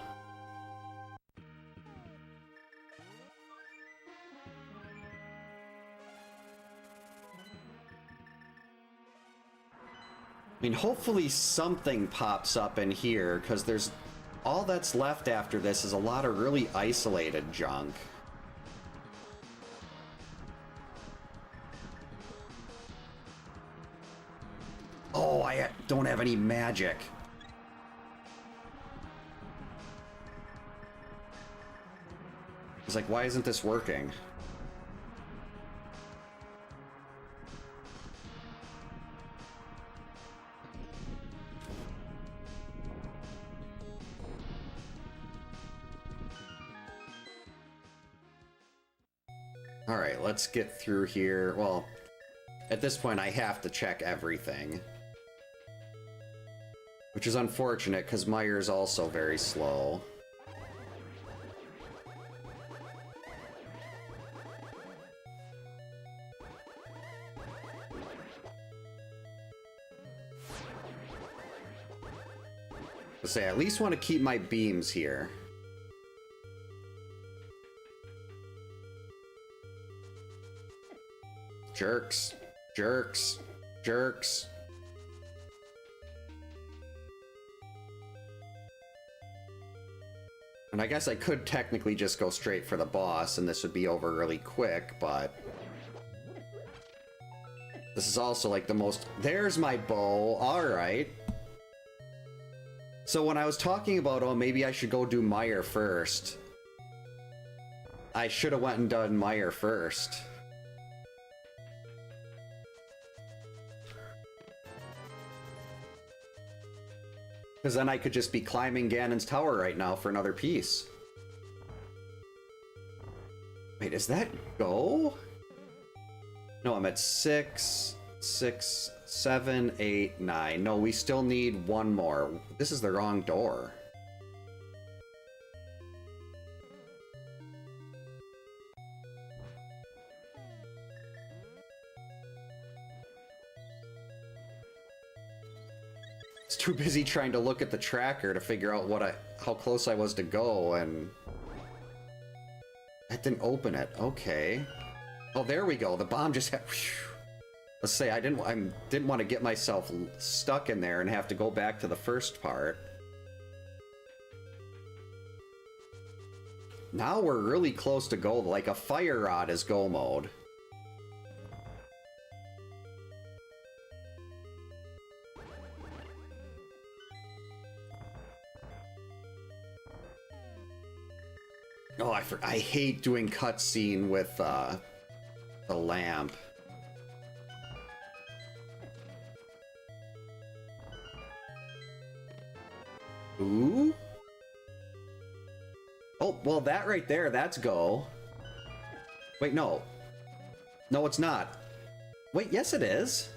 I mean, hopefully something pops up in here, because there's... all that's left after this is a lot of really isolated junk. Oh, I don't have any magic. It's like, why isn't this working? Alright, let's get through here. Well, at this point I have to check everything. Which is unfortunate, because Meyer's also very slow. I at least want to keep my beams here. Jerks. Jerks. Jerks. And I guess I could technically just go straight for the boss and this would be over really quick, but... this is also like the most... there's my bow, alright. So when I was talking about, oh, maybe I should go do Meyer first, I should have went and done Meyer first. Because then I could just be climbing Ganon's tower right now for another piece. Wait, is that go? No, I'm at 6, 6, 7, 8, 9. No, we still need one more. This is the wrong door. Too busy trying to look at the tracker to figure out how close I was to go, and that didn't open it. Okay. Oh, there we go. The bomb just had... let's say I didn't want to get myself stuck in there and have to go back to the first part. Now we're really close to go. Like a fire rod is go mode. Oh, I hate doing cutscene with the lamp. Ooh. Oh, well, that right there, that's go. Wait, no. No, it's not. Wait, yes it is.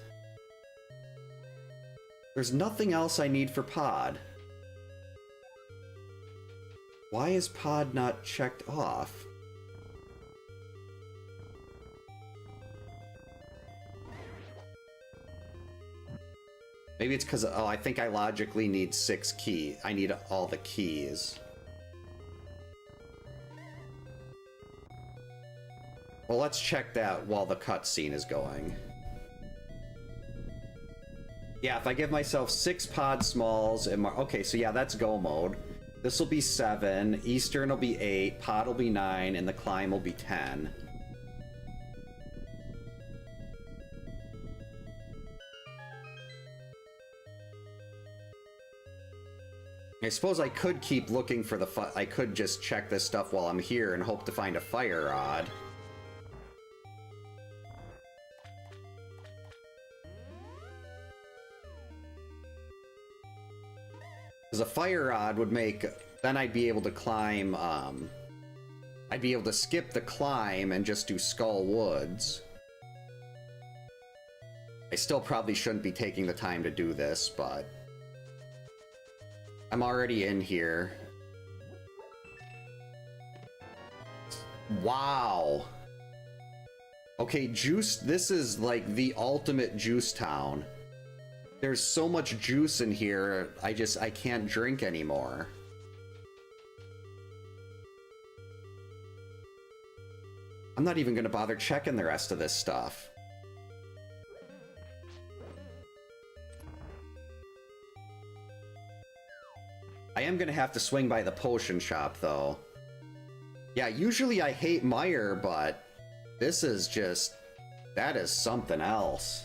There's nothing else I need for pod. Why is pod not checked off? Maybe it's because, oh, I think I logically need 6 keys. I need all the keys. Well, let's check that while the cutscene is going. Yeah, if I give myself 6 pod smalls and okay, so yeah, that's go mode. This will be 7, Eastern will be 8, pod will be 9, and the climb will be 10. I suppose I could keep looking for the I could just check this stuff while I'm here and hope to find a fire rod. Because a fire rod would make... Then I'd be able to climb, I'd be able to skip the climb and just do Skull Woods. I still probably shouldn't be taking the time to do this, but... I'm already in here. Wow. Okay, juice, this is like the ultimate juice town. There's so much juice in here, I can't drink anymore. I'm not even gonna bother checking the rest of this stuff. I am gonna have to swing by the potion shop, though. Yeah, usually I hate Meyer, but this is just... that is something else.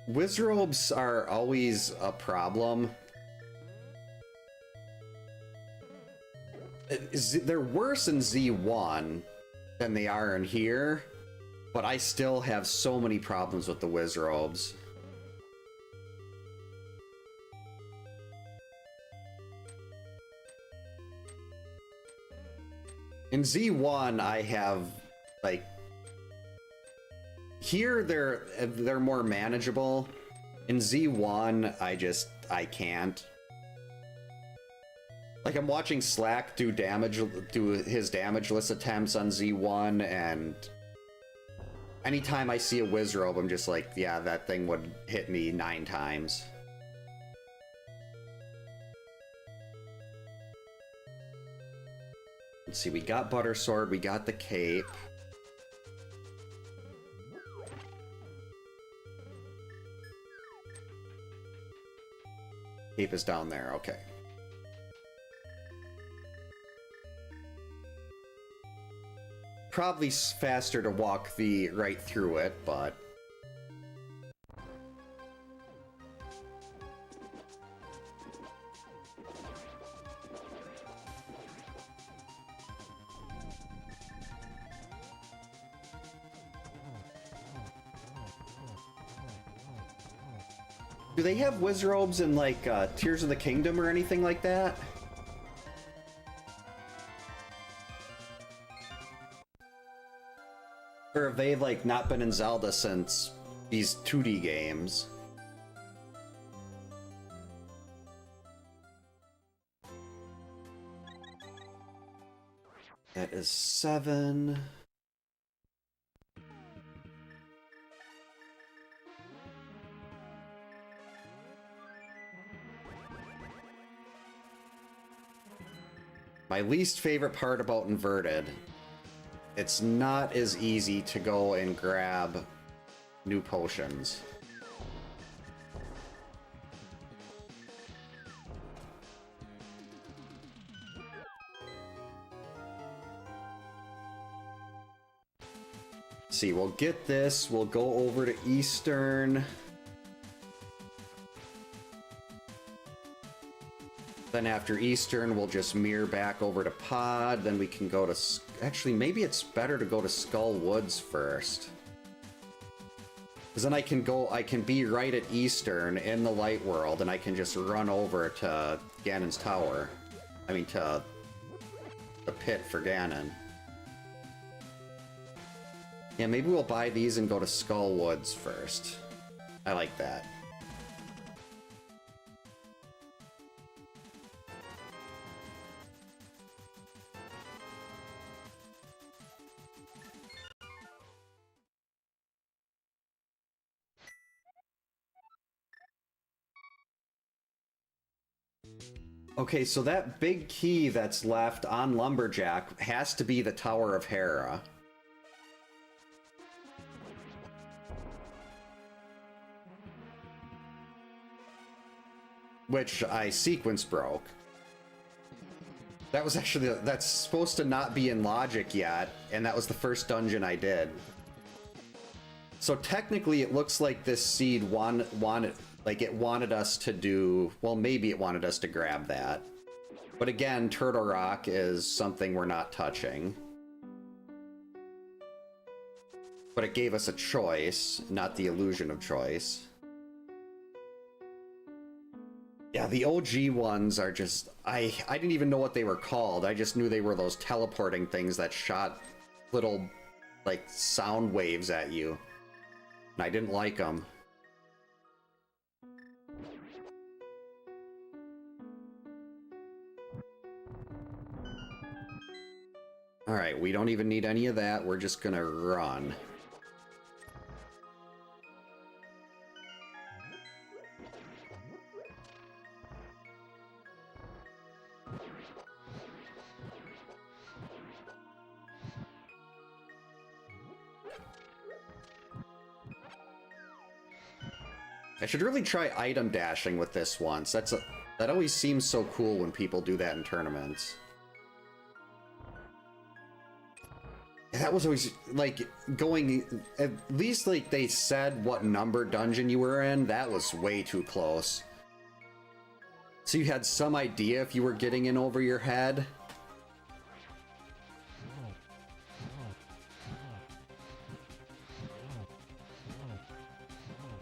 Wizrobes are always a problem. They're worse in Z1 than they are in here. But I still have so many problems with the Wizrobes. In Z1, I have, like... Here, they're more manageable. In Z1, I can't. Like, I'm watching Slack do his damageless attempts on Z1, and... anytime I see a Wizrobe, I'm just like, yeah, that thing would hit me 9 times. Let's see, we got Butter Sword, we got the cape. Cape is down there, okay. Probably faster to walk right through it, but... Do they have Wizrobes in, like, Tears of the Kingdom or anything like that? Or have they, like, not been in Zelda since these 2D games? That is 7... My least favorite part about Inverted, it's not as easy to go and grab new potions. See, we'll get this, we'll go over to Eastern. Then after Eastern, we'll just mirror back over to Pod, then we can go to Actually, maybe it's better to go to Skull Woods first. Because then I can be right at Eastern in the Light World, and I can just run over to Ganon's Tower. I mean, to the pit for Ganon. Yeah, maybe we'll buy these and go to Skull Woods first. I like that. Okay, so that big key that's left on Lumberjack has to be the Tower of Hera. Which I sequence broke. That was actually, that's supposed to not be in logic yet, and that was the first dungeon I did. So technically it looks like this seed wanted us to do, well, maybe it wanted us to grab that. But again, Turtle Rock is something we're not touching. But it gave us a choice, not the illusion of choice. Yeah, the OG ones are just, I didn't even know what they were called. I just knew they were those teleporting things that shot little, like, sound waves at you. And I didn't like them. Alright, we don't even need any of that. We're just gonna run. I should really try item dashing with this once. That always seems so cool when people do that in tournaments. That was always, like, going... At least, like, they said what number dungeon you were in. That was way too close. So you had some idea if you were getting in over your head.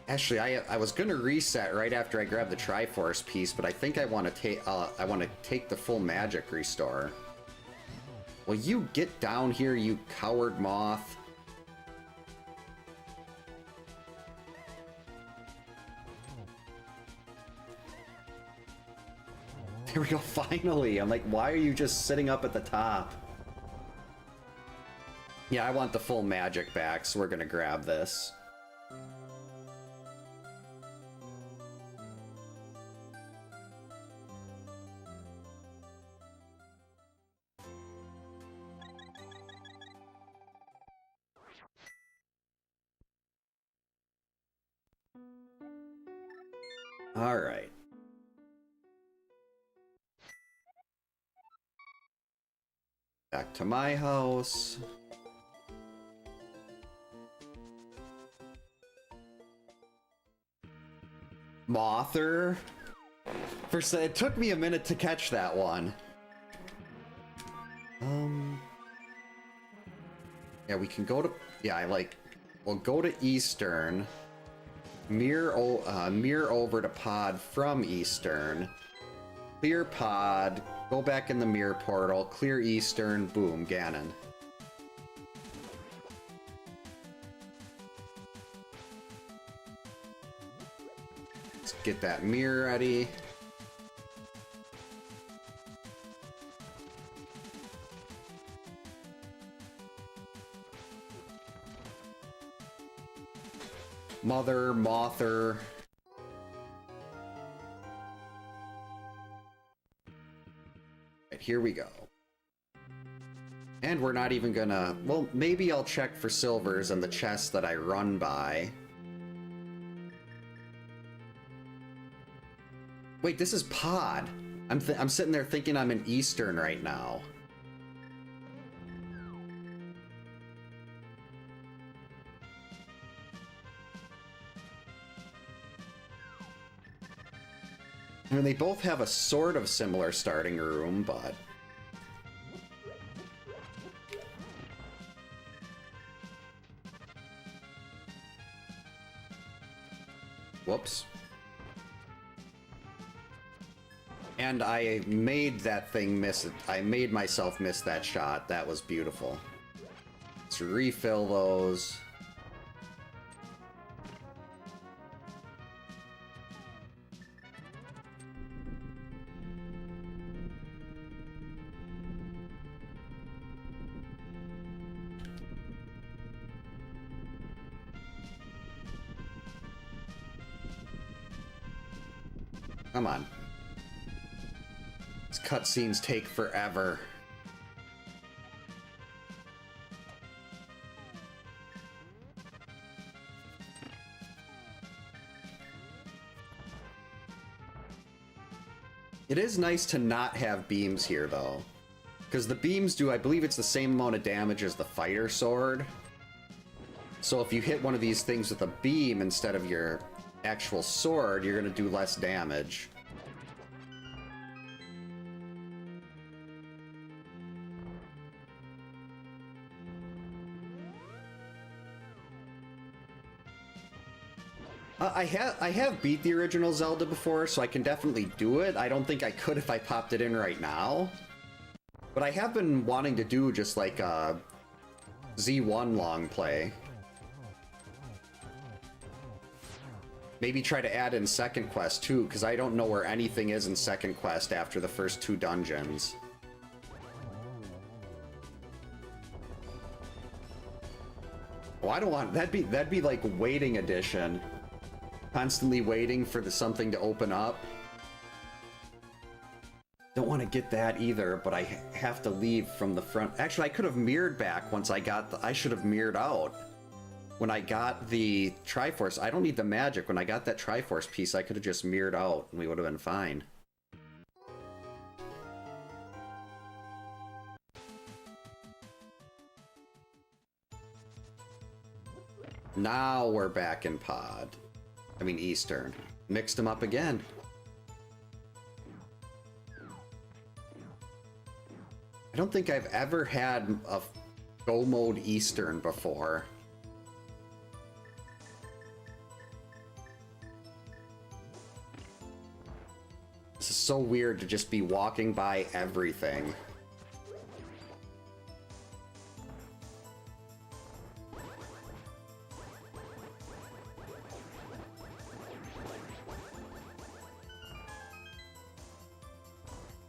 Actually, I was gonna reset right after I grabbed the Triforce piece, but I think I want to take the full magic restore. Will you get down here, you coward moth? There we go, finally! I'm like, why are you just sitting up at the top? Yeah, I want the full magic back, so we're gonna grab this. All right. Back to my house. Mother. First, it took me a minute to catch that one. Yeah, we can go to... Yeah, we'll go to Eastern. Mirror over to Pod from Eastern. Clear Pod. Go back in the mirror portal. Clear Eastern. Boom. Ganon. Let's get that mirror ready. Mother, Mother. Right, here we go. And we're not even gonna... Well, maybe I'll check for silvers in the chest that I run by. Wait, this is Pod. I'm sitting there thinking I'm in Eastern right now. I mean, they both have a sort of similar starting room, but... Whoops. And I made that thing miss it. I made myself miss that shot. That was beautiful. Let's refill those. Come on. These cutscenes take forever. It is nice to not have beams here, though. Because the beams do, I believe it's the same amount of damage as the fighter sword. So if you hit one of these things with a beam instead of your actual sword, you're going to do less damage. I have beat the original Zelda before, so I can definitely do it. I don't think I could if I popped it in right now. But I have been wanting to do just like a Z1 long play. Maybe try to add in Second Quest too, because I don't know where anything is in Second Quest after the first 2 dungeons. Oh, I don't want that'd be like waiting edition. Constantly waiting for something to open up. Don't want to get that either, but I have to leave from the front. Actually, I could have mirrored back once I got the... I should have mirrored out. When I got the Triforce, I don't need the magic. When I got that Triforce piece, I could have just mirrored out and we would have been fine. Now we're back in Pod. I mean Eastern. Mixed them up again. I don't think I've ever had a Go Mode Eastern before. This is so weird to just be walking by everything.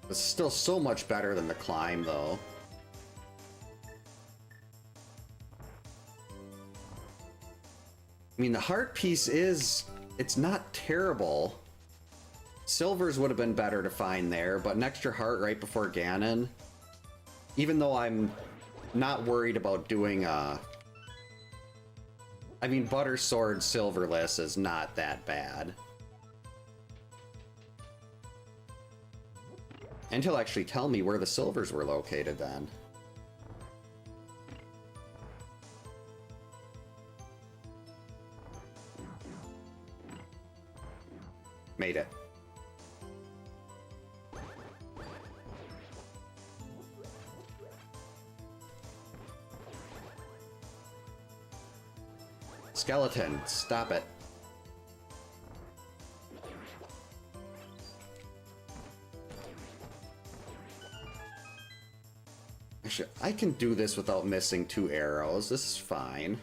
It's still so much better than the climb, though. I mean, the heart piece is... it's not terrible. Silvers would have been better to find there, but an extra heart right before Ganon. Even though I'm not worried about doing I mean, Butter Sword silverless is not that bad. And he'll actually tell me where the silvers were located then. Made it. Skeleton, stop it. Actually, I can do this without missing 2 arrows. This is fine.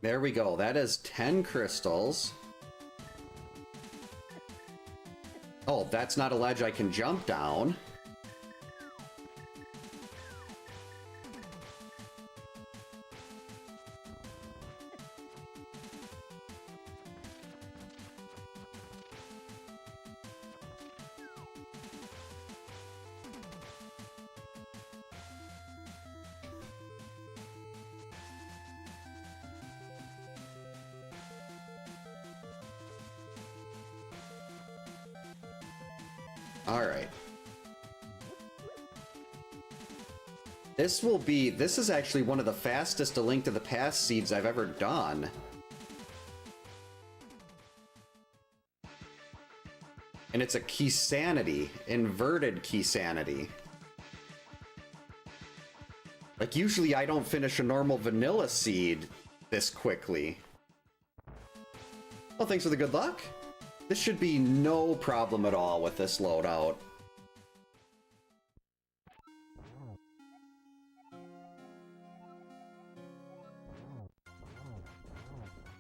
There we go. That is 10 crystals. Oh, that's not a ledge I can jump down. All right. This is actually one of the fastest A Link to the Past seeds I've ever done. And it's a Keysanity, inverted Keysanity. Like, usually I don't finish a normal vanilla seed this quickly. Well, thanks for the good luck. This should be no problem at all with this loadout.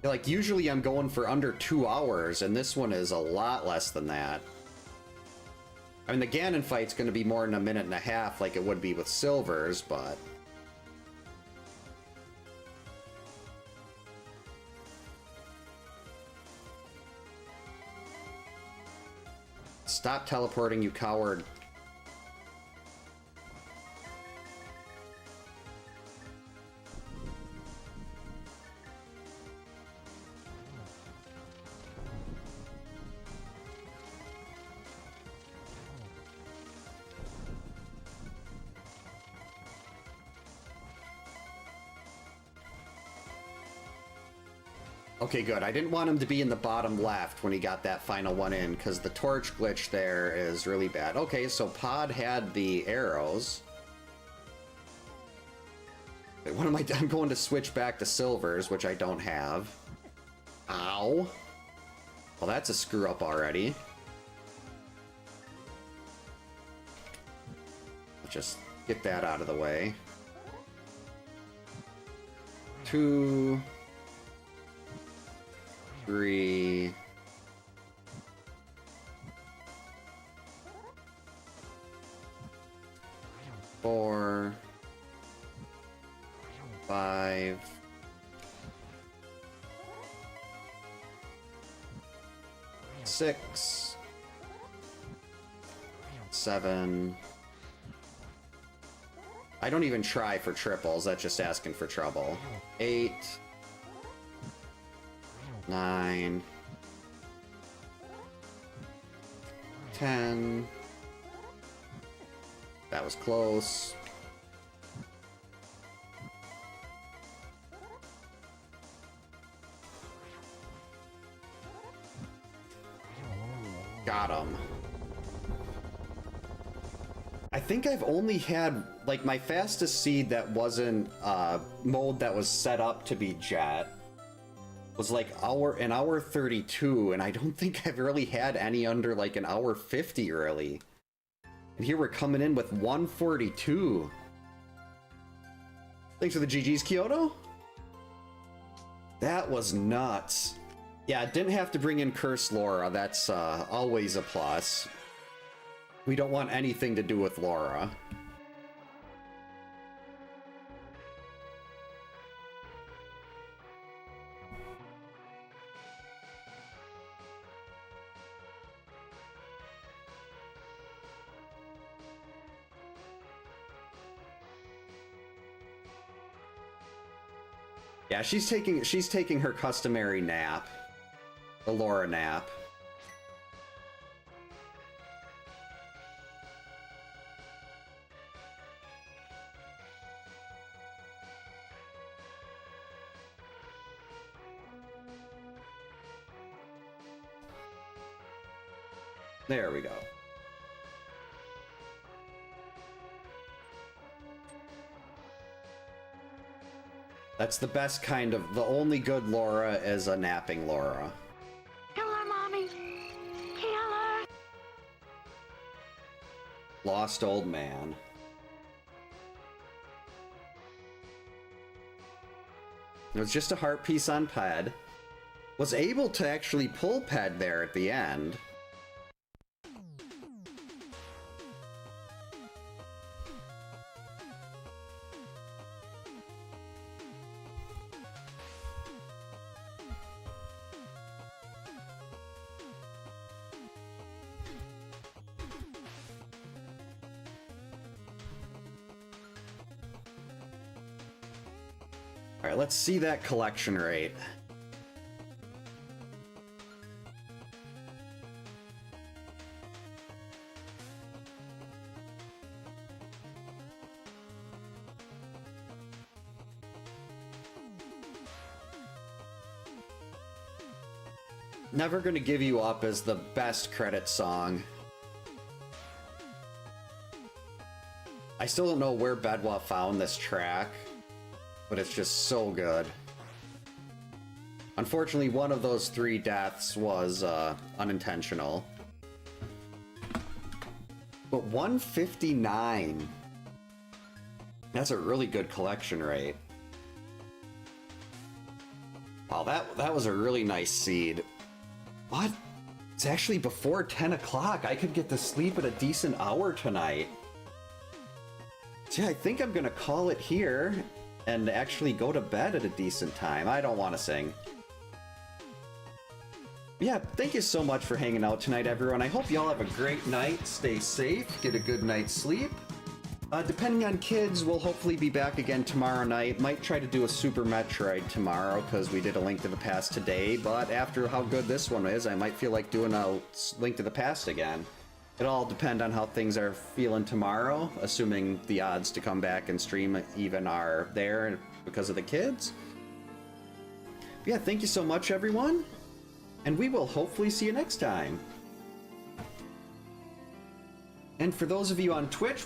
Like, usually I'm going for under 2 hours, and this one is a lot less than that. I mean, the Ganon fight's going to be more than a minute and a half like it would be with Silvers, but... Stop teleporting, you coward. Okay, good. I didn't want him to be in the bottom left when he got that final one in, because the torch glitch there is really bad. Okay, so Pod had the arrows. Wait, what am I... I'm going to switch back to Silvers, which I don't have. Ow. Well, that's a screw-up already. Let's just get that out of the way. 2... 3... 4... 5... 6... 7... I don't even try for triples, that's just asking for trouble. 8... 9... 10... That was close. Got him. I think I've only had, like, my fastest seed that wasn't mode that was set up to be jet was like an hour 32, and I don't think I've really had any under like an hour 50 really. And here we're coming in with 142. Thanks for the GG's, Kyoto. That was nuts. Yeah, it didn't have to bring in Curse Laura. That's always a plus. We don't want anything to do with Laura. Yeah, she's taking her customary nap. The Laura nap. There we go. That's the best kind of... The only good Laura is a napping Laura. Kill her, Mommy! Kill her! Lost old man. It was just a heart piece on Ped. Was able to actually pull Ped there at the end. Alright, let's see that collection rate. Never Gonna Give You Up is the best credit song. I still don't know where Bedwa found this track, but it's just so good. Unfortunately, one of those 3 deaths was unintentional. But 159. That's a really good collection rate. Wow, that was a really nice seed. What? It's actually before 10 o'clock. I could get to sleep at a decent hour tonight. So yeah, I think I'm gonna call it here and actually go to bed at a decent time. I don't want to sing. Yeah, thank you so much for hanging out tonight, everyone. I hope y'all have a great night. Stay safe, get a good night's sleep. Depending on kids, we'll hopefully be back again tomorrow night. Might try to do a Super Metroid tomorrow, because we did a Link to the Past today, but after how good this one is, I might feel like doing a Link to the Past again. It'll all depend on how things are feeling tomorrow, assuming the odds to come back and stream even are there because of the kids. But yeah, thank you so much, everyone, and we will hopefully see you next time. And for those of you on Twitch,